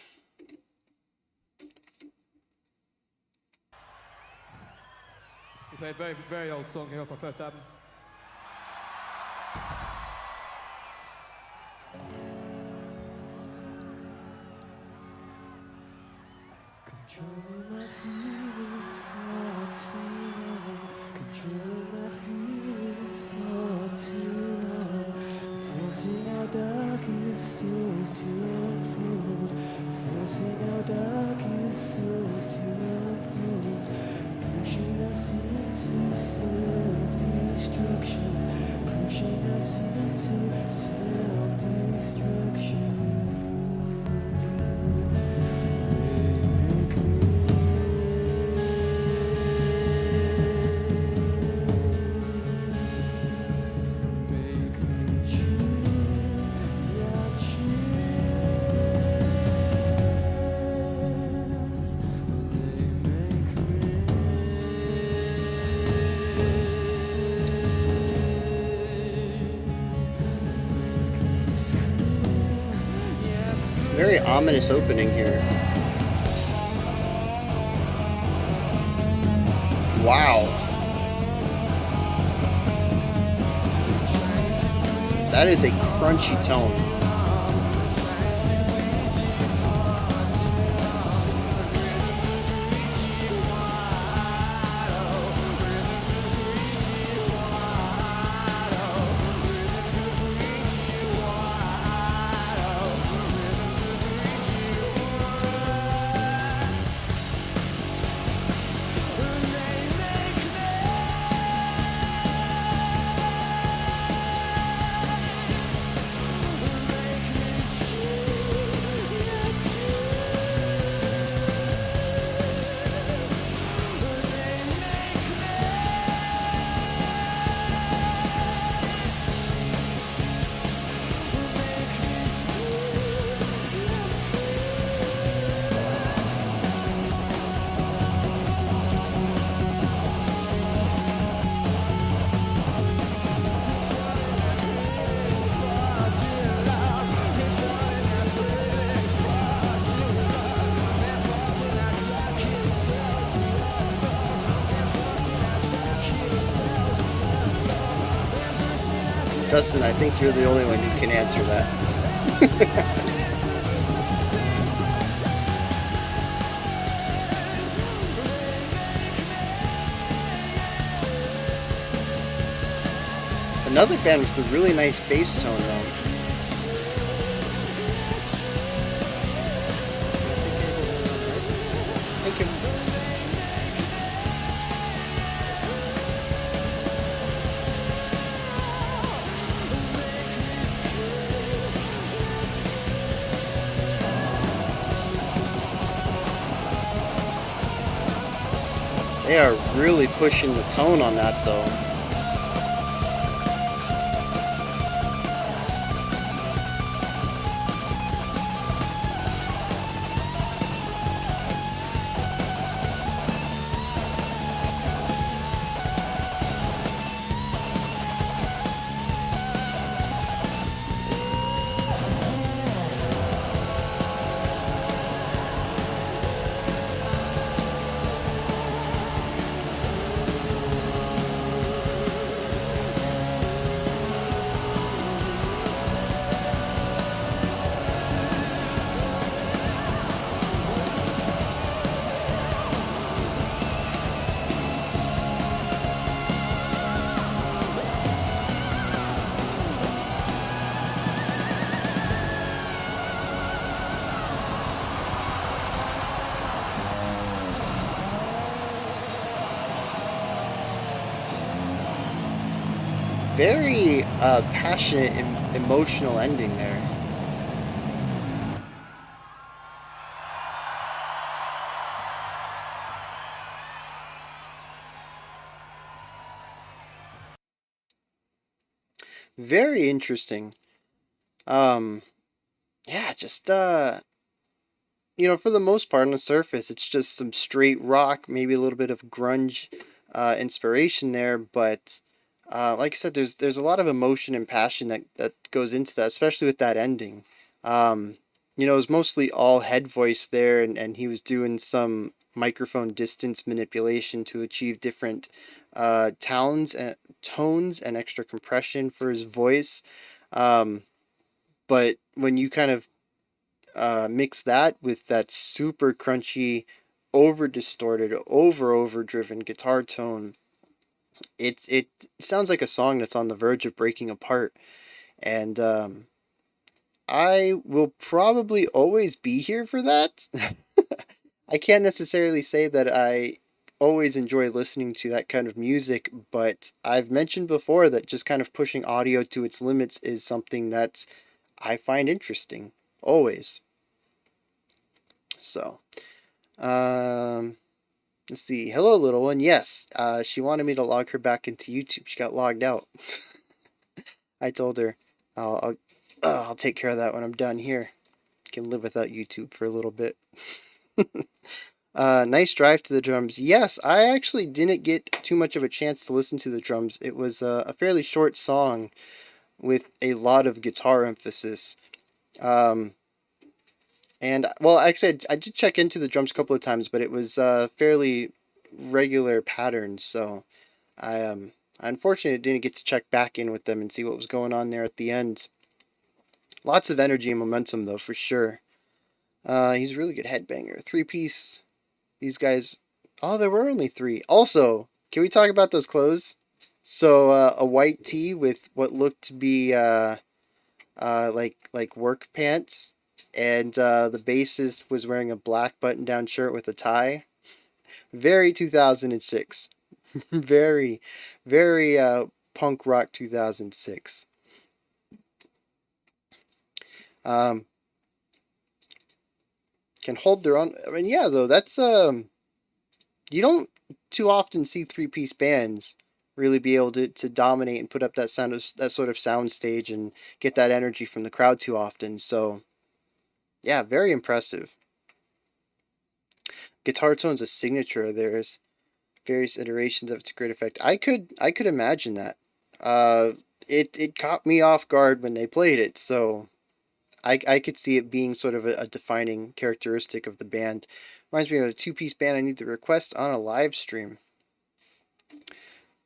Speaker 3: play a very, very old song here off our first album.
Speaker 2: Controlling my feelings for too long. Controlling my feelings for too long. Forcing our darkest souls to unfold. Forcing our darkest souls to unfold. Pushing us into self-destruction. Pushing us into self-destruction.
Speaker 1: Very ominous opening here. Wow. That is a crunchy tone. Dustin, I think you're the only one who can answer that. Another band with a really nice bass tone, though. Thank you. They are really pushing the tone on that, though. Very passionate and emotional ending there. Very interesting. Yeah, just you know, for the most part on the surface, it's just some straight rock, maybe a little bit of grunge inspiration there, but like I said, there's a lot of emotion and passion that goes into that, especially with that ending. You know, it was mostly all head voice there, and he was doing some microphone distance manipulation to achieve different tones and extra compression for his voice. But when you kind of mix that with that super crunchy, over distorted, overdriven guitar tone, it sounds like a song that's on the verge of breaking apart. And I will probably always be here for that. I can't necessarily say that I always enjoy listening to that kind of music, but I've mentioned before that just kind of pushing audio to its limits is something that I find interesting, always. So, let's see. Hello, little one. Yes, she wanted me to log her back into YouTube. She got logged out. I told her I'll take care of that when I'm done here. Can live without YouTube for a little bit. Nice drive to the drums. Yes, I actually didn't get too much of a chance to listen to the drums. It was a fairly short song with a lot of guitar emphasis. And, well, actually, I did check into the drums a couple of times, but it was fairly regular patterns, so I unfortunately didn't get to check back in with them and see what was going on there at the end. Lots of energy and momentum, though, for sure. He's a really good headbanger. 3-piece. These guys... Oh, there were only 3. Also, can we talk about those clothes? So, a white tee with what looked to be, like work pants. And, the bassist was wearing a black button-down shirt with a tie. Very 2006. Very, very, punk rock 2006. Can hold their own. I mean, yeah, though, that's, you don't too often see 3-piece bands really be able to dominate and put up that sort of sound stage and get that energy from the crowd too often. So, yeah, very impressive. Guitar tone's a signature of theirs. Various iterations of it to great effect. I could imagine that. It caught me off guard when they played it, so I could see it being sort of a defining characteristic of the band. Reminds me of a 2-piece band I need to request on a live stream.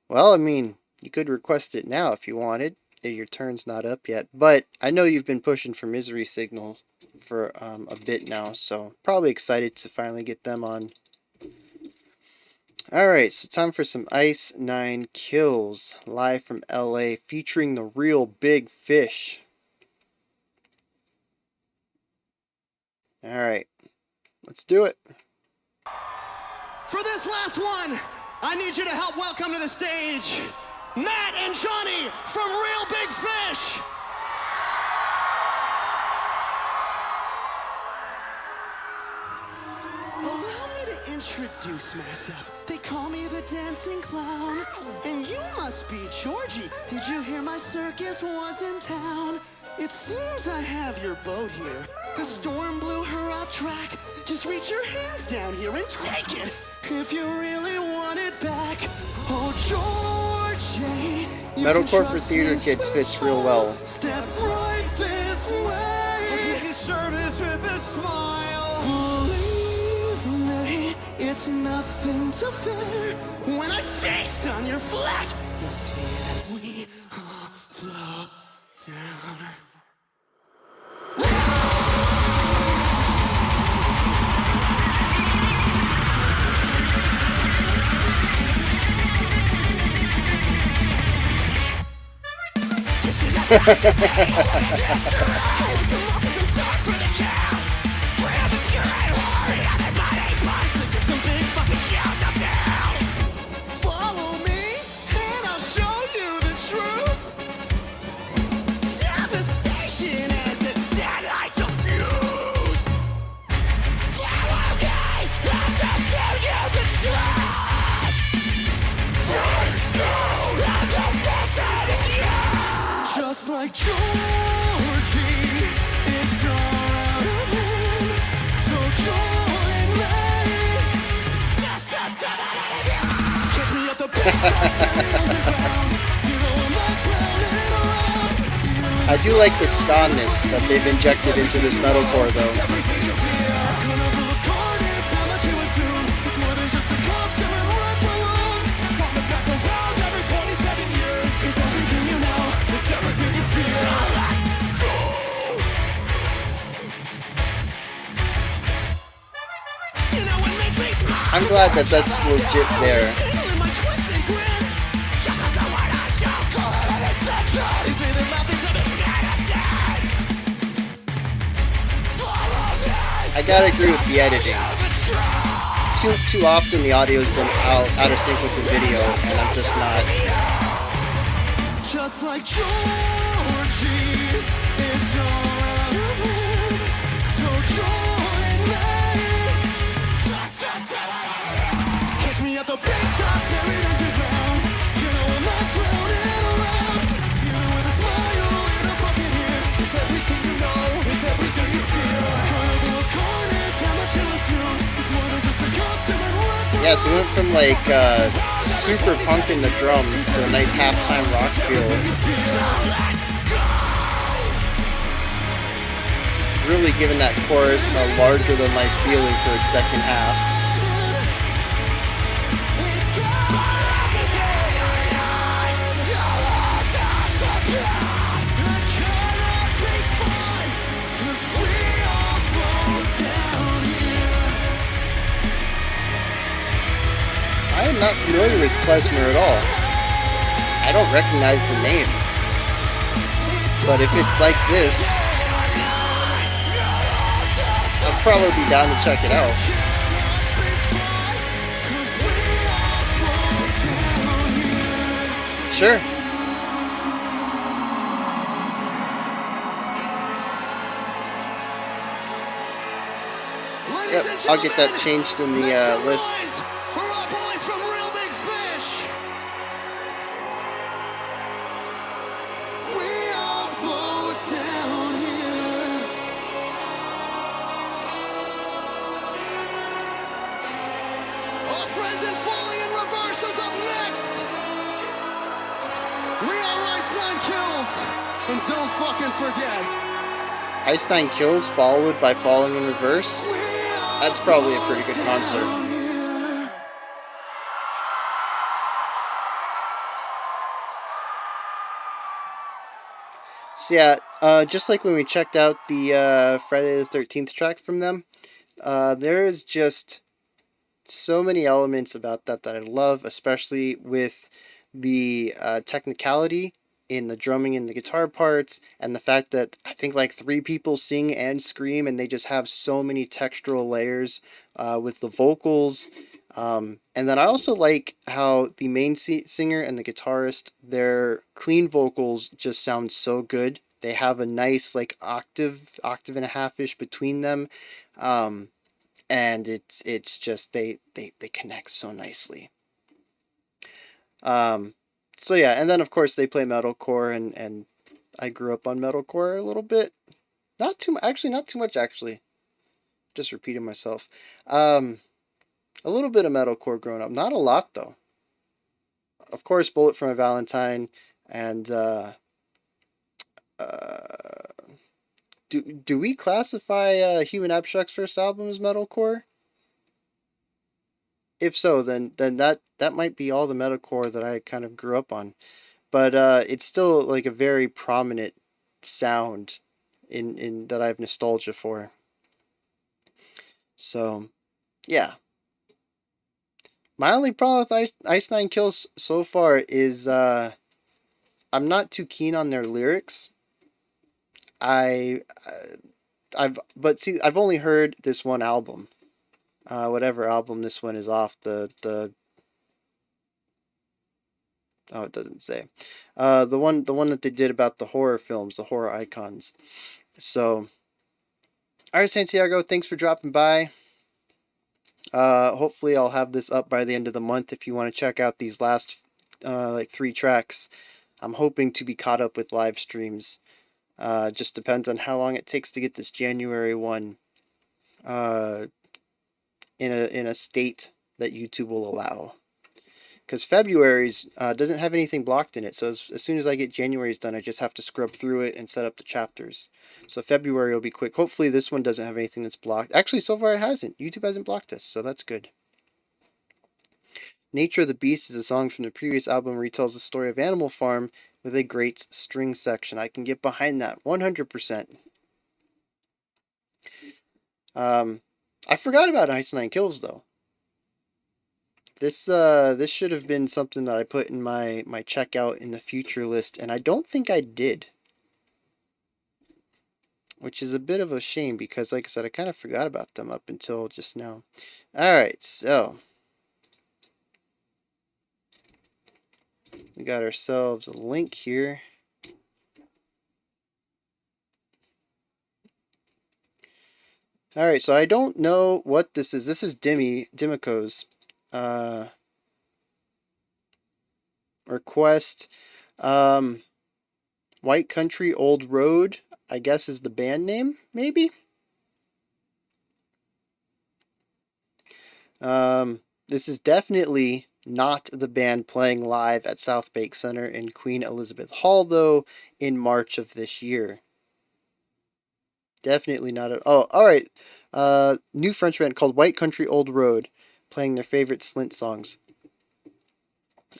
Speaker 1: Well, I mean, you could request it now if you wanted. Your turn's not up yet, but I know you've been pushing for Misery Signal for a bit now, so probably excited to finally get them on. Alright, so time for some Ice 9 Kills, live from LA, featuring the Real Big Fish. Alright, let's do it.
Speaker 4: For this last one, I need you to help welcome to the stage Matt and Johnny from Real Big Fish. Allow me to introduce myself. They call me the Dancing Clown. And you must be Georgie. Did you hear my circus was in town? It seems I have your boat here. The storm blew her off track. Just reach your hands down here and take it if you really want it back. Oh, Georgie.
Speaker 1: Metalcore for theater kids fits real well.
Speaker 4: Step right this way. I'll give you service with a smile. Believe me, it's nothing to fear. When I feast on your flesh, you'll see that we all flow down. Follow me, and I'll show you the truth. Devastation as the deadlights of Muse. Follow me, I'll just show you the truth. There's no other future in you. Just like Georgie, it's all out of hand. So join me. Just a ton out of you. Catch me at the base of the underground. You know I'm not clowning around.
Speaker 1: I do like the ska-ness that they've injected into this metalcore, though.
Speaker 4: Everything is here. Gonna pull a card, it's not much you assume. It's more than just a costume and red balloons. It's from the back of
Speaker 1: I'm glad that that's legit there. I gotta agree with the editing. Too often the audio's been out of sync with the video, and I'm just not.
Speaker 4: Just like Georgie, it's all out of room. So join me. Catch me at the big top, buried underground. You know I'm not floating around. Even with a smile in a fucking ear. It's everything you know, it's everything you feel. Carnival of carnage, how much you assume. It's more than just a costume and weapon.
Speaker 1: Yeah, so we went from like super punk in the drums to a nice halftime rock feel. Really giving that chorus a larger than life feeling for its second half. I am not familiar with Klezmer at all. I don't recognize the name. But if it's like this, I'll probably be down to check it out. Sure. Yep, I'll get that changed in the list.
Speaker 4: For our boys from Real Big Fish. We all float down here. Our friends in Falling in Reverse is up next. We are Ice Nine Kills. And don't fucking forget.
Speaker 1: Ice Nine Kills followed by Falling in Reverse. That's probably a pretty good concert. So yeah, just like when we checked out the Friday the 13th track from them, there is just so many elements about that I love, especially with the technicality in the drumming and the guitar parts, and the fact that I think like 3 people sing and scream, and they just have so many textural layers with the vocals. And then I also like how the main singer and the guitarist, their clean vocals just sound so good. They have a nice like octave and a half-ish between them. And it's just they connect so nicely. So yeah, and then of course they play metalcore, and I grew up on metalcore a little bit. Not too much actually. Just repeating myself. A little bit of metalcore growing up, not a lot though. Of course, Bullet for My Valentine, and do we classify Human Abstract's first album as metalcore? If so, then that might be all the metalcore that I kind of grew up on. But it's still like a very prominent sound in that I have nostalgia for. So, yeah. My only problem with Ice Nine Kills so far is I'm not too keen on their lyrics. I've only heard this one album. Whatever album this one is off, the oh, it doesn't say. The one that they did about the horror films, the horror icons. So, alright, Santiago, thanks for dropping by. Hopefully I'll have this up by the end of the month if you want to check out these last like 3 tracks. I'm hoping to be caught up with live streams. Just depends on how long it takes to get this January one in a state that YouTube will allow. Because February's doesn't have anything blocked in it, so as soon as I get January's done, I just have to scrub through it and set up the chapters. So February will be quick. Hopefully this one doesn't have anything that's blocked. Actually, so far it hasn't. YouTube hasn't blocked us, so that's good. Nature of the Beast is a song from the previous album, retells the story of Animal Farm with a great string section. I can get behind that 100%. I forgot about Ice Nine Kills though. This should have been something that I put in my checkout in the future list, and I don't think I did. Which is a bit of a shame because, like I said, I kind of forgot about them up until just now. Alright, so we got ourselves a link here. Alright, so I don't know what this is. This is Dimiko's request. White Country Old Road, I guess, is the band name, maybe? This is definitely not the band playing live at South Bank Center in Queen Elizabeth Hall, though, in March of this year. Definitely not at... Oh, alright. New French band called White Country Old Road, playing their favorite Slint songs.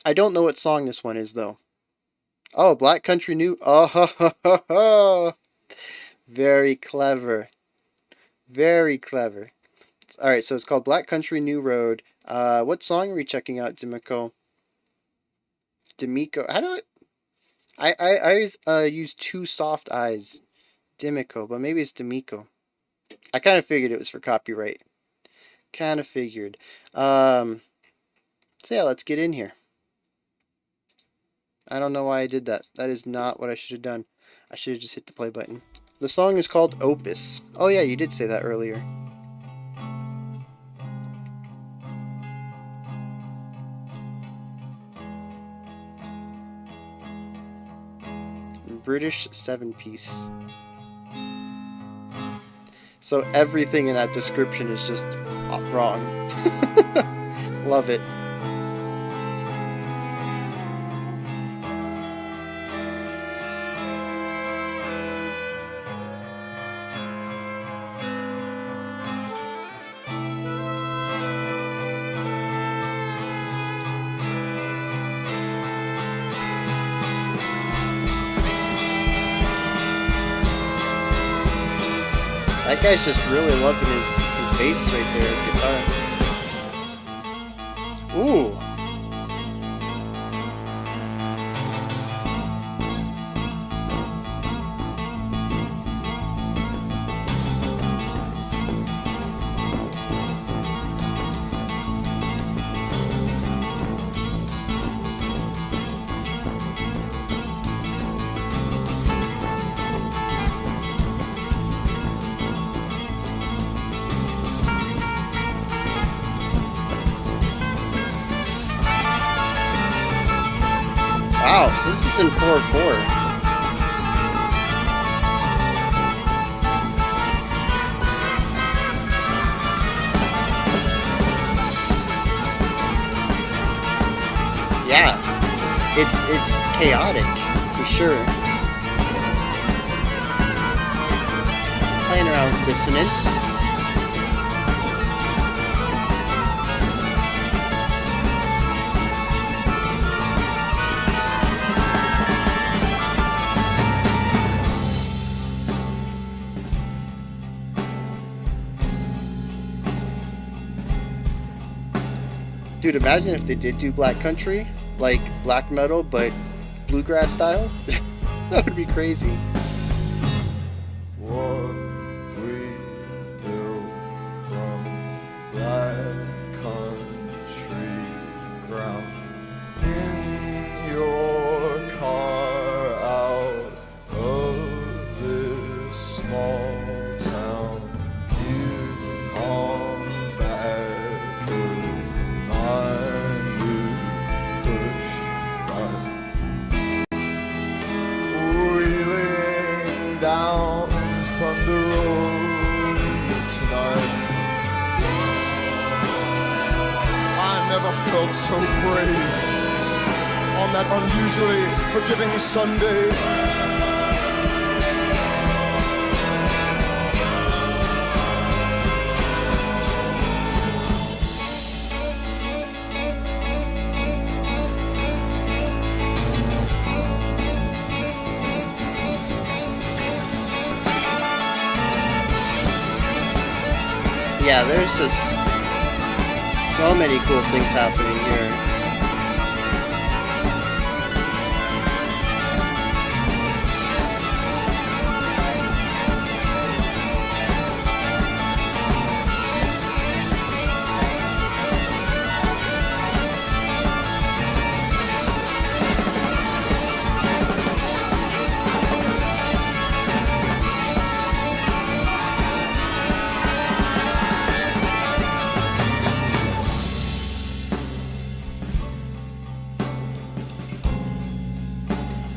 Speaker 1: I don't know what song this one is, though. Oh, Black Country New... Oh, ho, ho, ho, ho. Very clever. Very clever. Alright, so it's called Black Country New Road. What song are we checking out, Dimiko? How do I use two soft eyes. Dimiko, but maybe it's Dimiko. I kind of figured it was for copyright. Kind of figured. So yeah, let's get in here. I don't know why I did that. That is not what I should have done. I should have just hit the play button. The song is called Opus. Oh yeah, you did say that earlier. British 7-piece. So everything in that description is just wrong. Love it. That guy's just really loving his bass right there, his guitar. Ooh. Wow, so this is in 4/4. Yeah, it's chaotic for sure. Playing around with dissonance. Dude, imagine if they did do black country, like black metal, but bluegrass style. That would be crazy.
Speaker 5: What we built from black country ground in your car out of this small town, you on back of my new push bike, wheeling down Thunder Road tonight. I never felt so brave on that unusually forgiving Sunday.
Speaker 1: Yeah, there's just So many cool things happening here.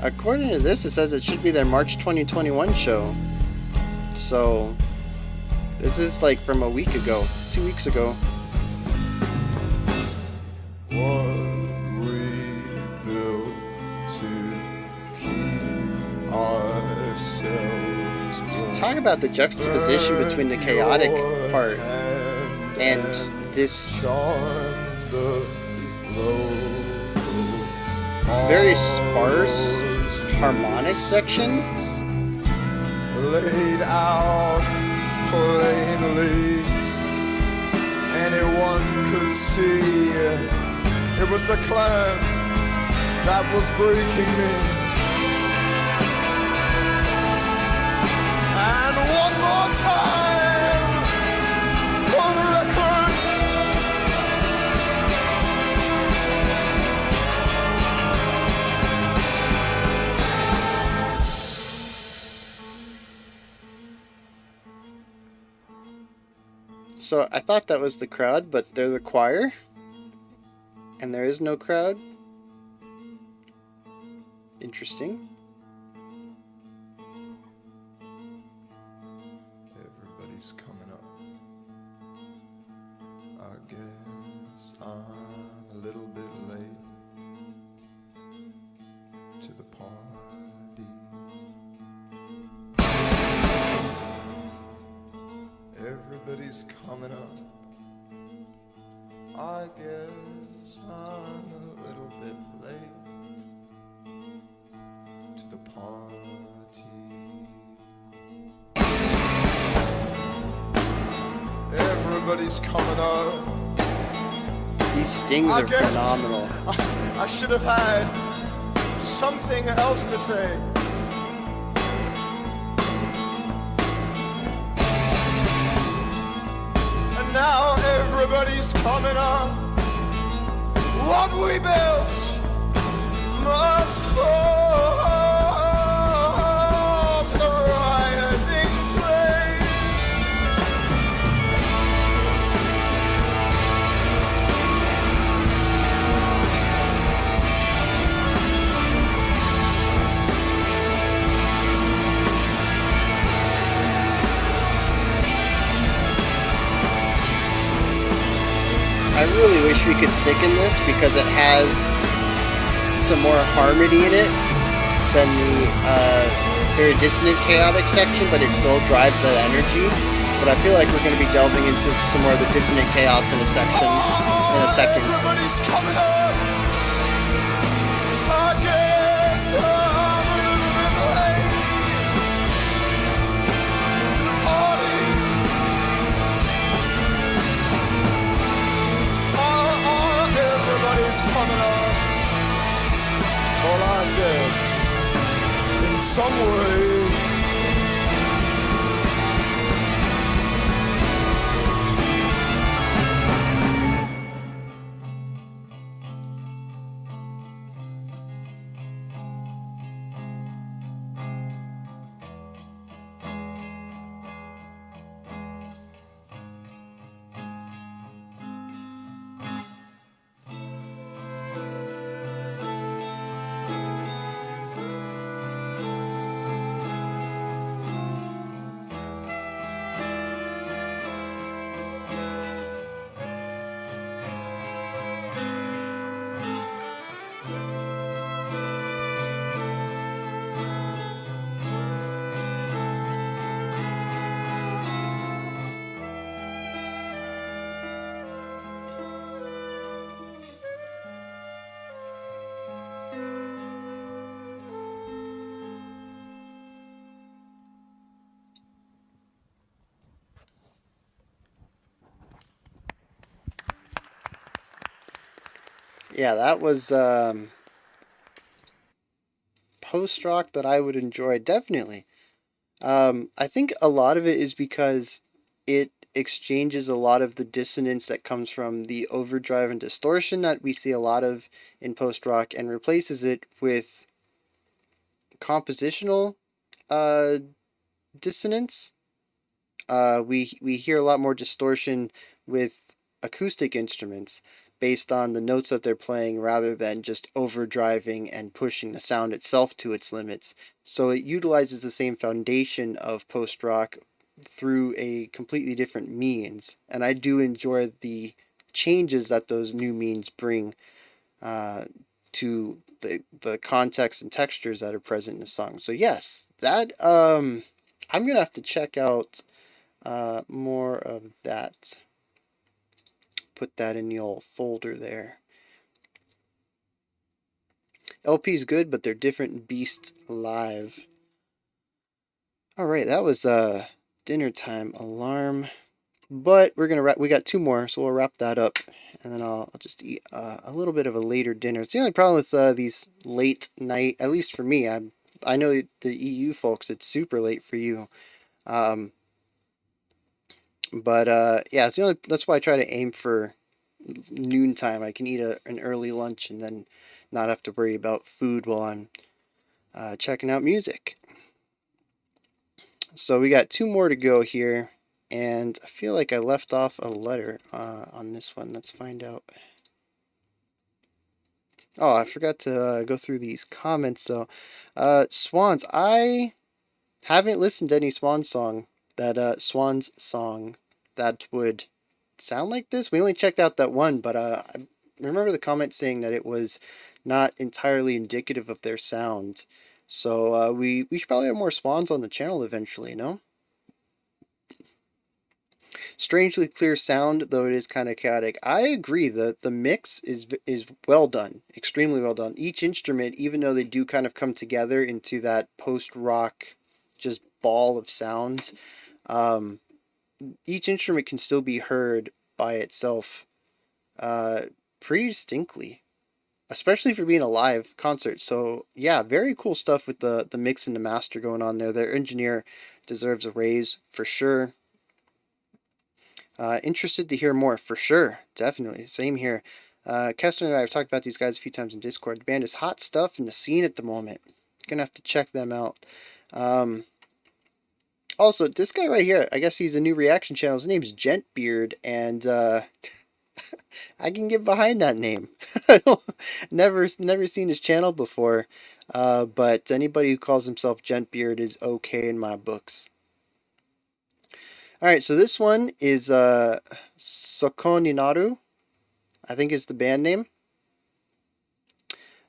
Speaker 1: According to this, it says it should be their March 2021 show. So, this is like from a week ago, 2 weeks ago.
Speaker 5: What we built to keep ourselves warm.
Speaker 1: Talk about the juxtaposition between the chaotic part and this very sparse harmonic section.
Speaker 5: Laid out plainly, anyone could see it was the clan that was breaking me. And one more time for the record.
Speaker 1: So I thought that was the crowd, but they're the choir. And there is no crowd. Interesting.
Speaker 5: Everybody's coming up. I guess I'm a little bit late to the party. Everybody's coming up. I guess I'm a little bit late to the party. Everybody's coming up.
Speaker 1: These stings
Speaker 5: I
Speaker 1: are
Speaker 5: guess
Speaker 1: phenomenal.
Speaker 5: I should have had something else to say. And now everybody's coming up. What we built must fall to the rising flame.
Speaker 1: I really wish we could stick in this because it has some more harmony in it than the very dissonant chaotic section, but it still drives that energy. But I feel like we're going to be delving into some more of the dissonant chaos in a section in a second.
Speaker 5: Everybody's coming up. I guess I'm a little bit late to the party. Everybody's coming up. Well, I guess in some way.
Speaker 1: Yeah, that was post-rock that I would enjoy, definitely. I think a lot of it is because it exchanges a lot of the dissonance that comes from the overdrive and distortion that we see a lot of in post-rock and replaces it with compositional uh, dissonance. We hear a lot more distortion with acoustic instruments based on the notes that they're playing rather than just overdriving and pushing the sound itself to its limits. So it utilizes the same foundation of post rock through a completely different means, and I do enjoy the changes that those new means bring to the context and textures that are present in the song. So yes, that I'm gonna have to check out more of that. Put that in the old folder there. LP's good, but they're different beasts live. All right, that was dinner time alarm. But we're gonna we got two more, so we'll wrap that up, and then I'll just eat a little bit of a later dinner. It's the only problem with these late night, at least for me. I know the EU folks, it's super late for you. But yeah, it's the only, that's why I try to aim for noontime. I can eat an early lunch and then not have to worry about food while I'm checking out music. So we got two more to go here, and I feel like I left off a letter on this one. Let's find out. Oh, I forgot to go through these comments though. Swans, I haven't listened to any Swans song that would sound like this. We only checked out that one, but I remember the comment saying that it was not entirely indicative of their sound. So we should probably have more Swans on the channel eventually, no? Strangely clear sound, though it is kind of chaotic. I agree that the mix is well done, extremely well done. Each instrument, even though they do kind of come together into that post-rock just ball of sound, each instrument can still be heard by itself pretty distinctly, especially for being a live concert. So yeah, very cool stuff with the mix and the master going on there. Their engineer deserves a raise for sure. Interested to hear more for sure, definitely. Same here. Kester and I have talked about these guys a few times in Discord. The band is hot stuff in the scene at the moment. Gonna have to check them out. Also, this guy right here, I guess he's a new reaction channel. His name's Gentbeard, and I can get behind that name. never seen his channel before, but anybody who calls himself Gentbeard is okay in my books. All right, so this one is Sokoninaru, I think is the band name.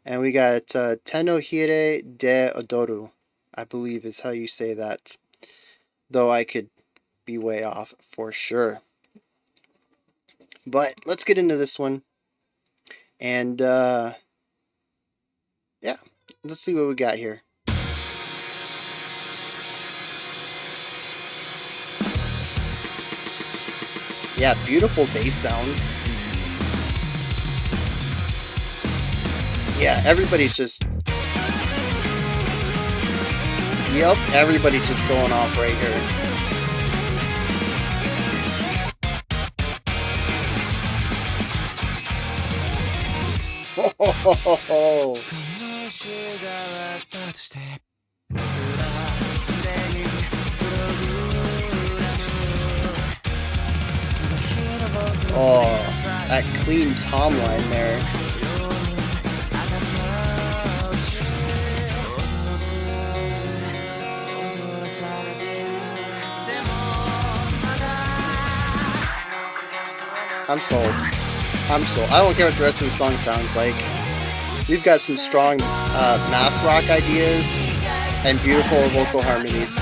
Speaker 1: And we got Tenohira de Odoru, I believe is how you say that. Though I could be way off for sure. But let's get into this one. And yeah, let's see what we got here. Yeah, beautiful bass sound. Yeah, everybody's just... Yep, everybody's just going off right here. Oh. Oh, that clean tom line there. I'm sold. I'm sold. I don't care what the rest of the song sounds like. We've got some strong math rock ideas and beautiful vocal harmonies.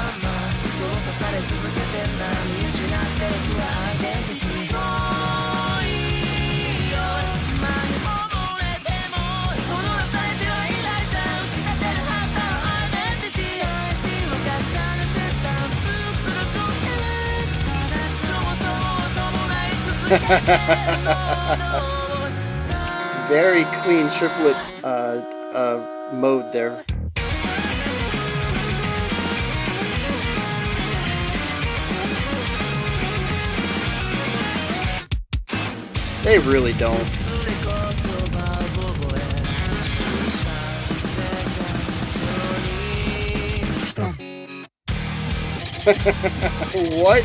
Speaker 1: Very clean triplet mode there. They really don't. What?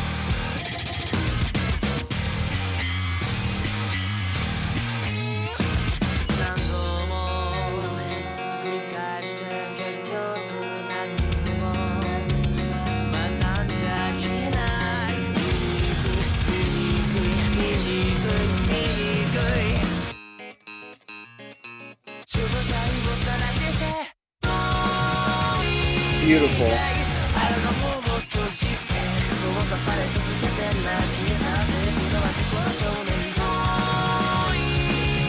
Speaker 1: Beautiful.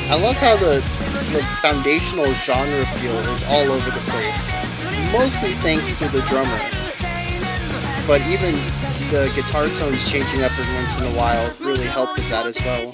Speaker 1: I love how the foundational genre feel is all over the place. Mostly thanks to the drummer. But even the guitar tones changing up every once in a while really help with that as well.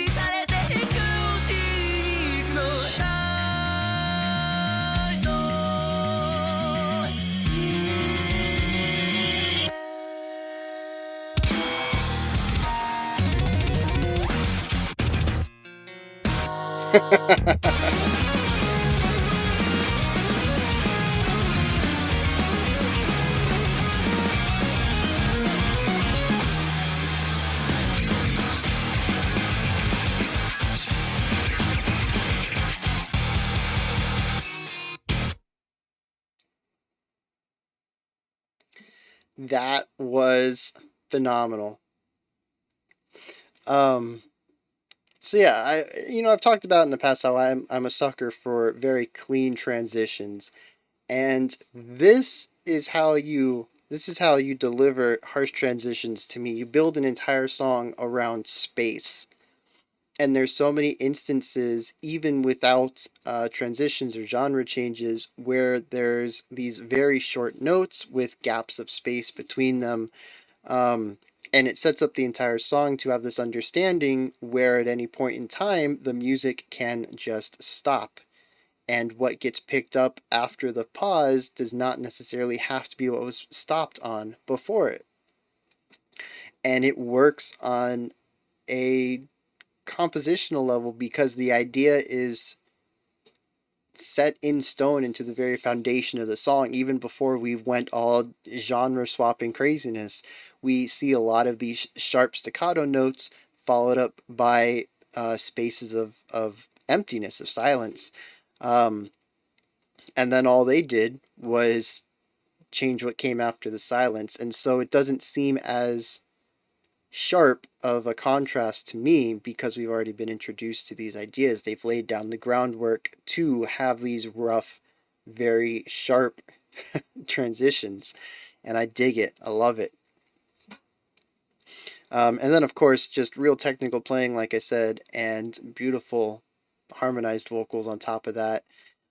Speaker 1: That was phenomenal. So yeah, I've talked about in the past how I'm a sucker for very clean transitions, and this is how you deliver harsh transitions to me. You build an entire song around space, and there's so many instances, even without transitions or genre changes, where there's these very short notes with gaps of space between them. And it sets up the entire song to have this understanding where at any point in time the music can just stop. And what gets picked up after the pause does not necessarily have to be what was stopped on before it. And it works on a compositional level because the idea is set in stone into the very foundation of the song. Even before we went all genre swapping craziness, we see a lot of these sharp staccato notes followed up by spaces of emptiness, of silence. And then all they did was change what came after the silence. And so it doesn't seem as sharp of a contrast to me because we've already been introduced to these ideas. They've laid down the groundwork to have these rough, very sharp transitions. And I dig it. I love it. And then, of course, just real technical playing, like I said, and beautiful harmonized vocals on top of that.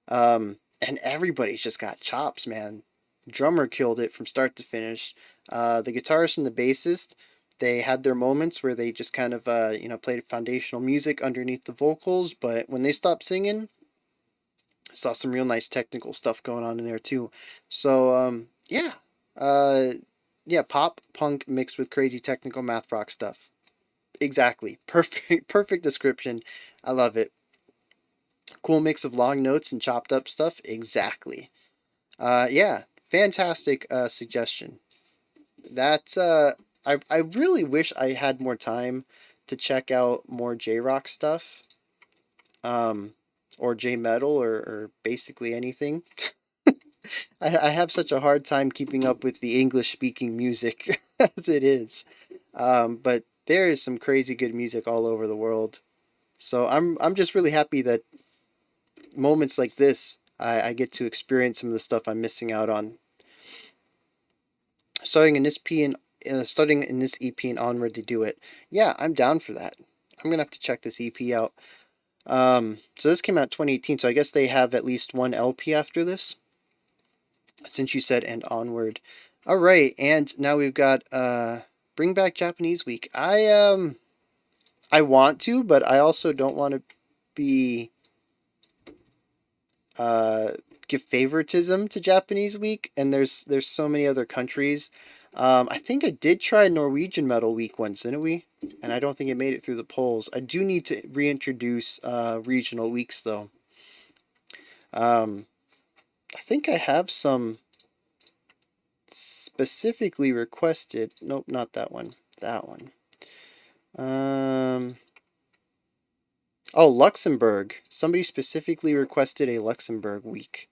Speaker 1: And everybody's just got chops, man. Drummer killed it from start to finish. The guitarist and the bassist, they had their moments where they just kind of, played foundational music underneath the vocals, but when they stopped singing, I saw some real nice technical stuff going on in there too. So, yeah. Pop, punk mixed with crazy technical math rock stuff. Exactly. Perfect description. I love it. Cool mix of long notes and chopped up stuff. Exactly. Fantastic suggestion. That's I really wish I had more time to check out more J-rock stuff. Or J-metal or basically anything. I have such a hard time keeping up with the English speaking music as it is. But there is some crazy good music all over the world. So I'm just really happy that moments like this I get to experience some of the stuff I'm missing out on. Starting in this EP and onward to do it. Yeah, I'm down for that. I'm gonna have to check this EP out. So this came out 2018, so I guess they have at least one LP after this. Since you said and onward. Alright, and now we've got Bring Back Japanese Week. I want to, but I also don't want to be give favoritism to Japanese week, and there's so many other countries. I think I did try Norwegian metal week once, didn't we? And I don't think it made it through the polls. I do need to reintroduce regional weeks though. I think I have some specifically requested. Nope, not that one. That one. Oh, Luxembourg. Somebody specifically requested a Luxembourg week.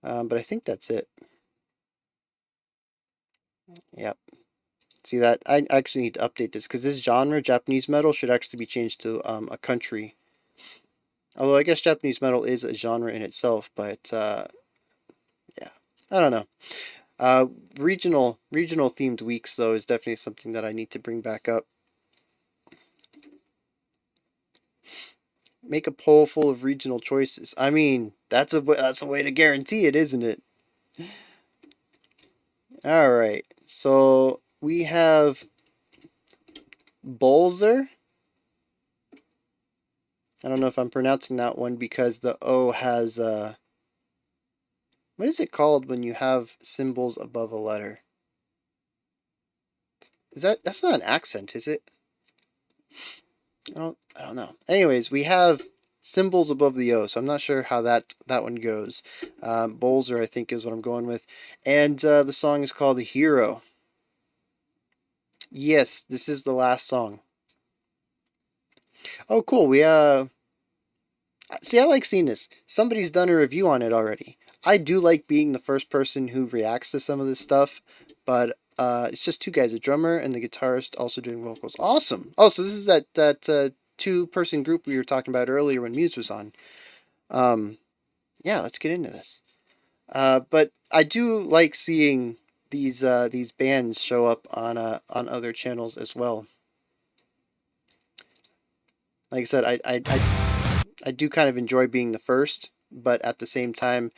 Speaker 1: But I think that's it. Yep. See that? I actually need to update this because this genre, Japanese metal, should actually be changed to a country. Although I guess Japanese metal is a genre in itself, but yeah, I don't know. Regional themed weeks though is definitely something that I need to bring back up. Make a poll full of regional choices. I mean, that's a way to guarantee it, isn't it? All right, so we have Bölzer. I don't know if I'm pronouncing that one because the O has what is it called when you have symbols above a letter? That's not an accent, is it? I don't know. Anyways, we have symbols above the O, so I'm not sure how that one goes. Bölzer, I think, is what I'm going with. And the song is called Hero. Yes, this is the last song. Oh, cool. We see, I like seeing this. Somebody's done a review on it already. I do like being the first person who reacts to some of this stuff, but it's just two guys, a drummer and the guitarist also doing vocals. Awesome. Oh, so this is that two-person group we were talking about earlier when Muse was on. Yeah, let's get into this. But I do like seeing these bands show up on other channels as well. Like I said, I do kind of enjoy being the first, but at the same time,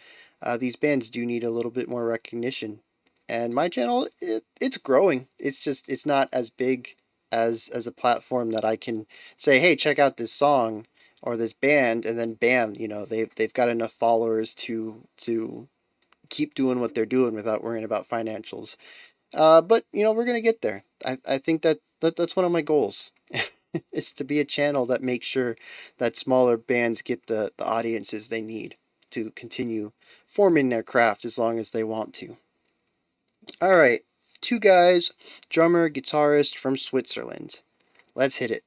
Speaker 1: these bands do need a little bit more recognition. And my channel, it's growing. It's not as big as a platform that I can say, hey, check out this song or this band, and then bam, they've got enough followers to keep doing what they're doing without worrying about financials. But we're gonna get there. I think that's one of my goals. Is to be a channel that makes sure that smaller bands get the audiences they need to continue forming their craft as long as they want to. All right, two guys, drummer, guitarist from Switzerland. Let's hit it.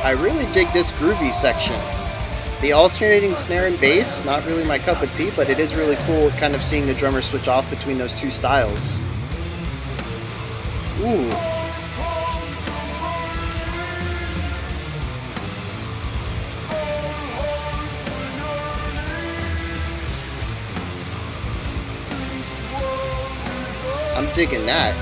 Speaker 1: I really dig this groovy section. The alternating snare and bass, not really my cup of tea, but it is really cool kind of seeing the drummer switch off between those two styles. Ooh. I'm digging that.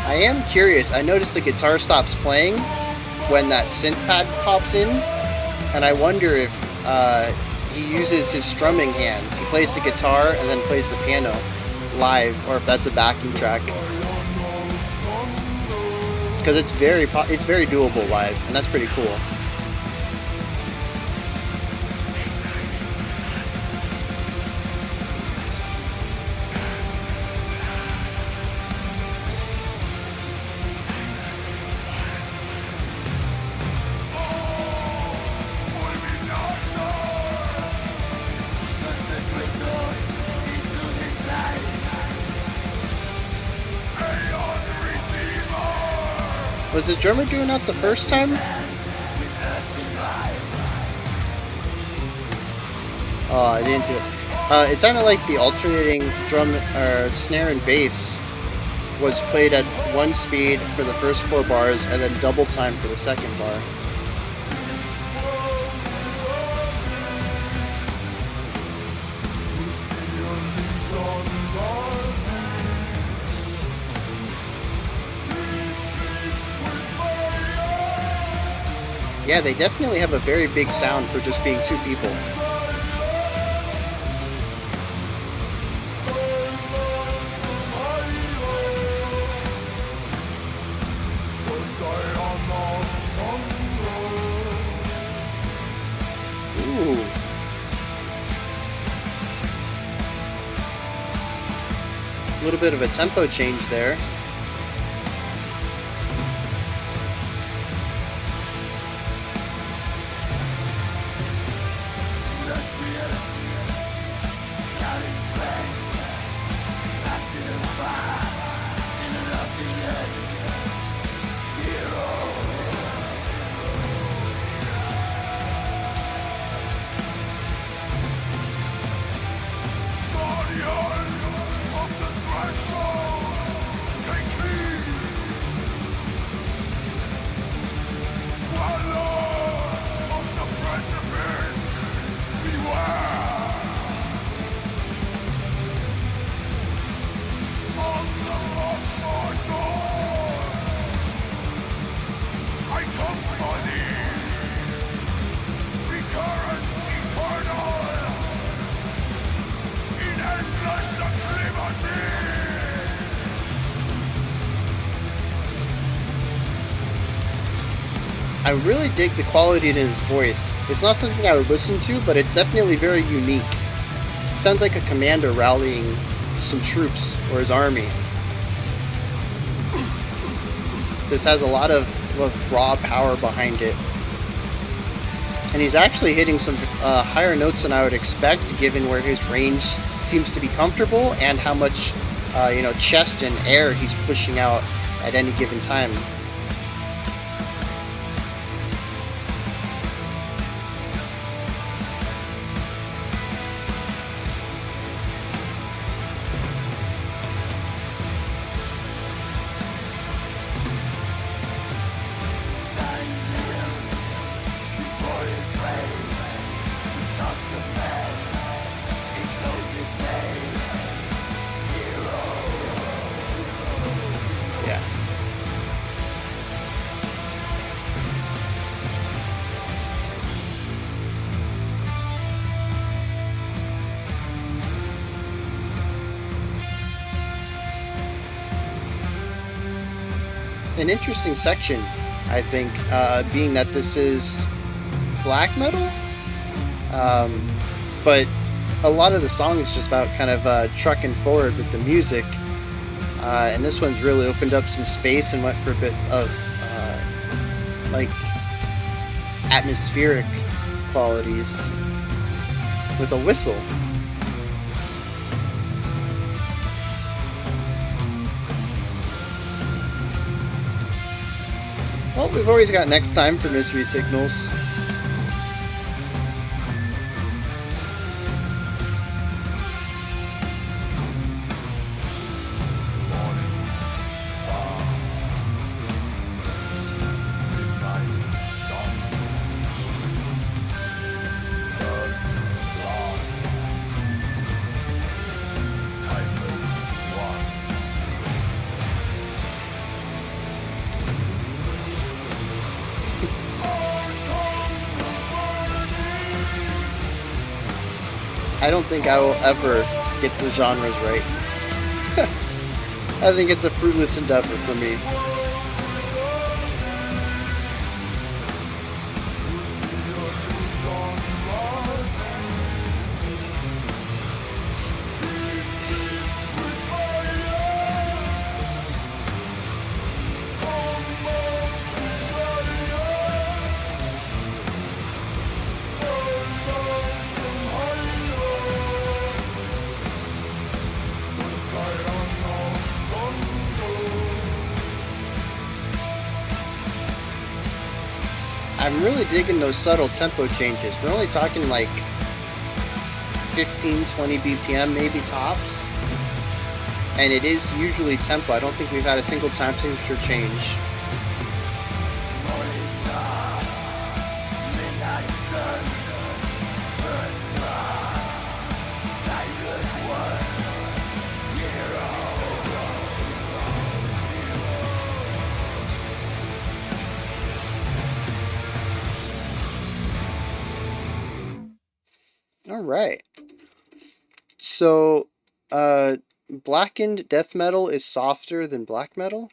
Speaker 1: I am curious. I noticed the guitar stops playing when that synth pad pops in, and I wonder if he uses his strumming hands. He plays the guitar and then plays the piano live, or if that's a backing track. Because it's very doable live, and that's pretty cool. Was the drummer doing that the first time? Oh, I didn't do it. It sounded like the alternating drum or snare and bass was played at 1 speed for the first 4 bars and then double time for the second bar. Yeah, they definitely have a very big sound for just being 2 people. Ooh. A little bit of a tempo change there. I really dig the quality in his voice. It's not something I would listen to, but it's definitely very unique. Sounds like a commander rallying some troops or his army. This has a lot of raw power behind it. And he's actually hitting some higher notes than I would expect, given where his range seems to be comfortable and how much chest and air he's pushing out at any given time. An interesting section, I think, being that this is black metal, but a lot of the song is just about kind of trucking forward with the music, and this one's really opened up some space and went for a bit of like atmospheric qualities with a whistle. Well, we've always got next time for Misery Signals. I don't think I will ever get the genres right. I think it's a fruitless endeavor for me. I'm really digging those subtle tempo changes. We're only talking like 15, 20 BPM maybe tops. and it is usually tempo. I don't think we've had a single time signature change. All right. So, blackened death metal is softer than black metal?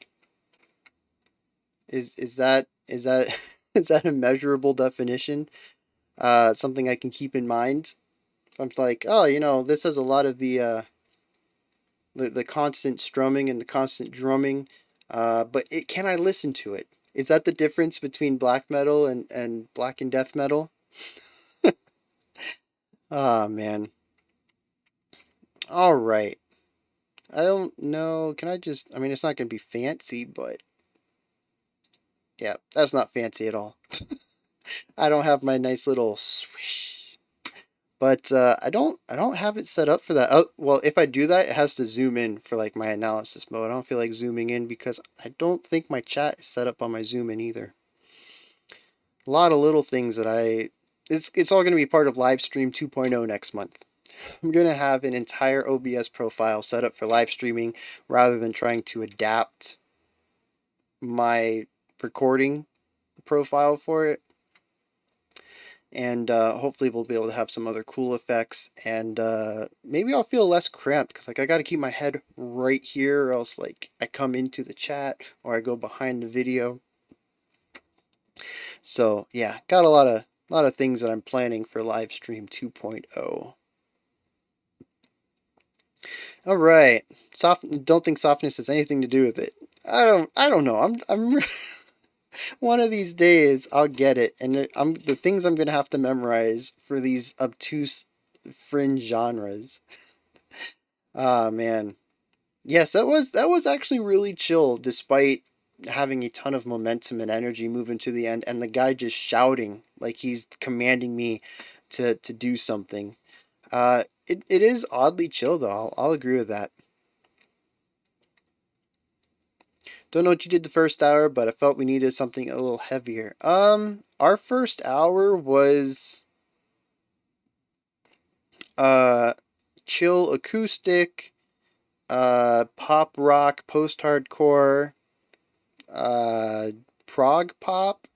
Speaker 1: Is that is that is that a measurable definition? Something I can keep in mind. If I'm like, oh, this has a lot of the constant strumming and the constant drumming, but can I listen to it? Is that the difference between black metal and blackened death metal? Oh man. All right. I don't know. Can I just? I mean, it's not gonna be fancy, but yeah, that's not fancy at all. I don't have my nice little swish, but I don't have it set up for that. Oh, well, if I do that, it has to zoom in for like my analysis mode. I don't feel like zooming in because I don't think my chat is set up on my zoom in either. A lot of little things that it's all going to be part of Livestream 2.0 next month. I'm going to have an entire OBS profile set up for live streaming rather than trying to adapt my recording profile for it. And hopefully we'll be able to have some other cool effects, and maybe I'll feel less cramped because like I got to keep my head right here or else like I come into the chat or I go behind the video. So yeah, got a lot of things that I'm planning for Livestream 2.0. All right, don't think softness has anything to do with it. I don't know. I'm one of these days I'll get it, and the things I'm gonna have to memorize for these obtuse fringe genres. Ah man, yes, that was actually really chill, despite having a ton of momentum and energy moving to the end, and the guy just shouting like he's commanding me to do something. It is oddly chill though. I'll agree with that. Don't know what you did the first hour, but I felt we needed something a little heavier. Our first hour was chill acoustic, pop rock, post hardcore, prog pop.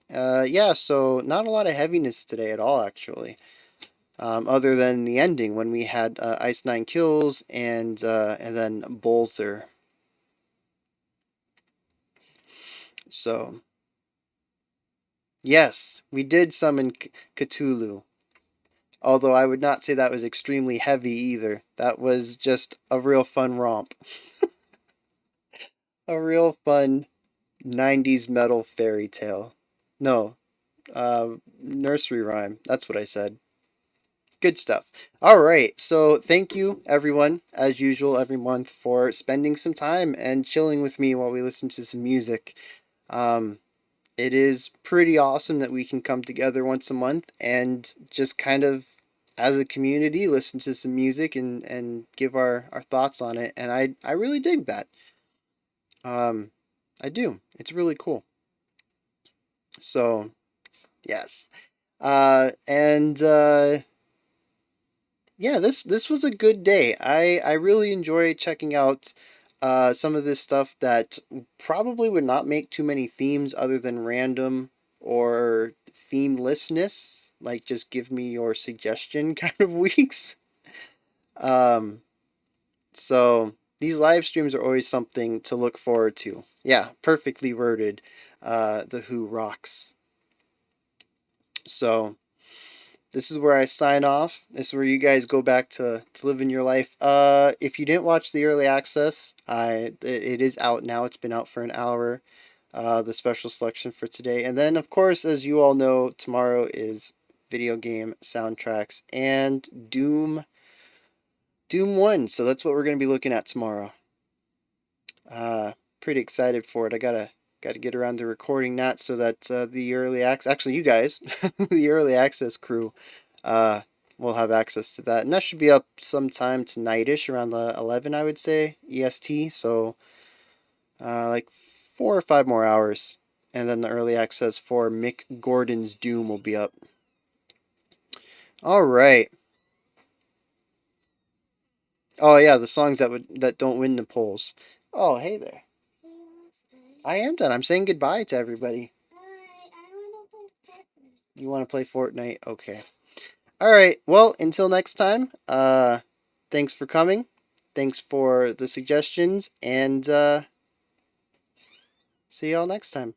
Speaker 1: Yeah, so not a lot of heaviness today at all, actually. Other than the ending when we had Ice Nine Kills and then Bölzer. So, yes, we did summon Kutulu. Although I would not say that was extremely heavy either. That was just a real fun romp. A real fun 90s metal fairy tale. No, nursery rhyme. That's what I said. Good stuff. All right. So thank you, everyone, as usual, every month, for spending some time and chilling with me while we listen to some music. It is pretty awesome that we can come together once a month and just kind of, as a community, listen to some music and give our thoughts on it. And I really dig that. I do. It's really cool. So, yes. And yeah, this was a good day. I really enjoy checking out some of this stuff that probably would not make too many themes other than random or themelessness. Like just give me your suggestion kind of weeks. So these live streams are always something to look forward to. Yeah, perfectly worded. The Who rocks. So this is where I sign off. This is where you guys go back to living your life. If you didn't watch the early access, it is out now. It's been out for an hour. The special selection for today. And then, of course, as you all know, tomorrow is video game soundtracks and Doom 1. So that's what we're going to be looking at tomorrow. Pretty excited for it. I gotta get around to recording that so that the early access, actually you guys, the early access crew, we'll have access to that. And that should be up sometime tonight-ish, around the 11, I would say, EST. So, like 4 or 5 more hours. And then the early access for Mick Gordon's Doom will be up. All right. Oh yeah, the songs that don't win the polls. Oh, hey there. I am done. I'm saying goodbye to everybody. You want to play Fortnite? Okay. All right. Well, until next time. Thanks for coming. Thanks for the suggestions, and see y'all next time.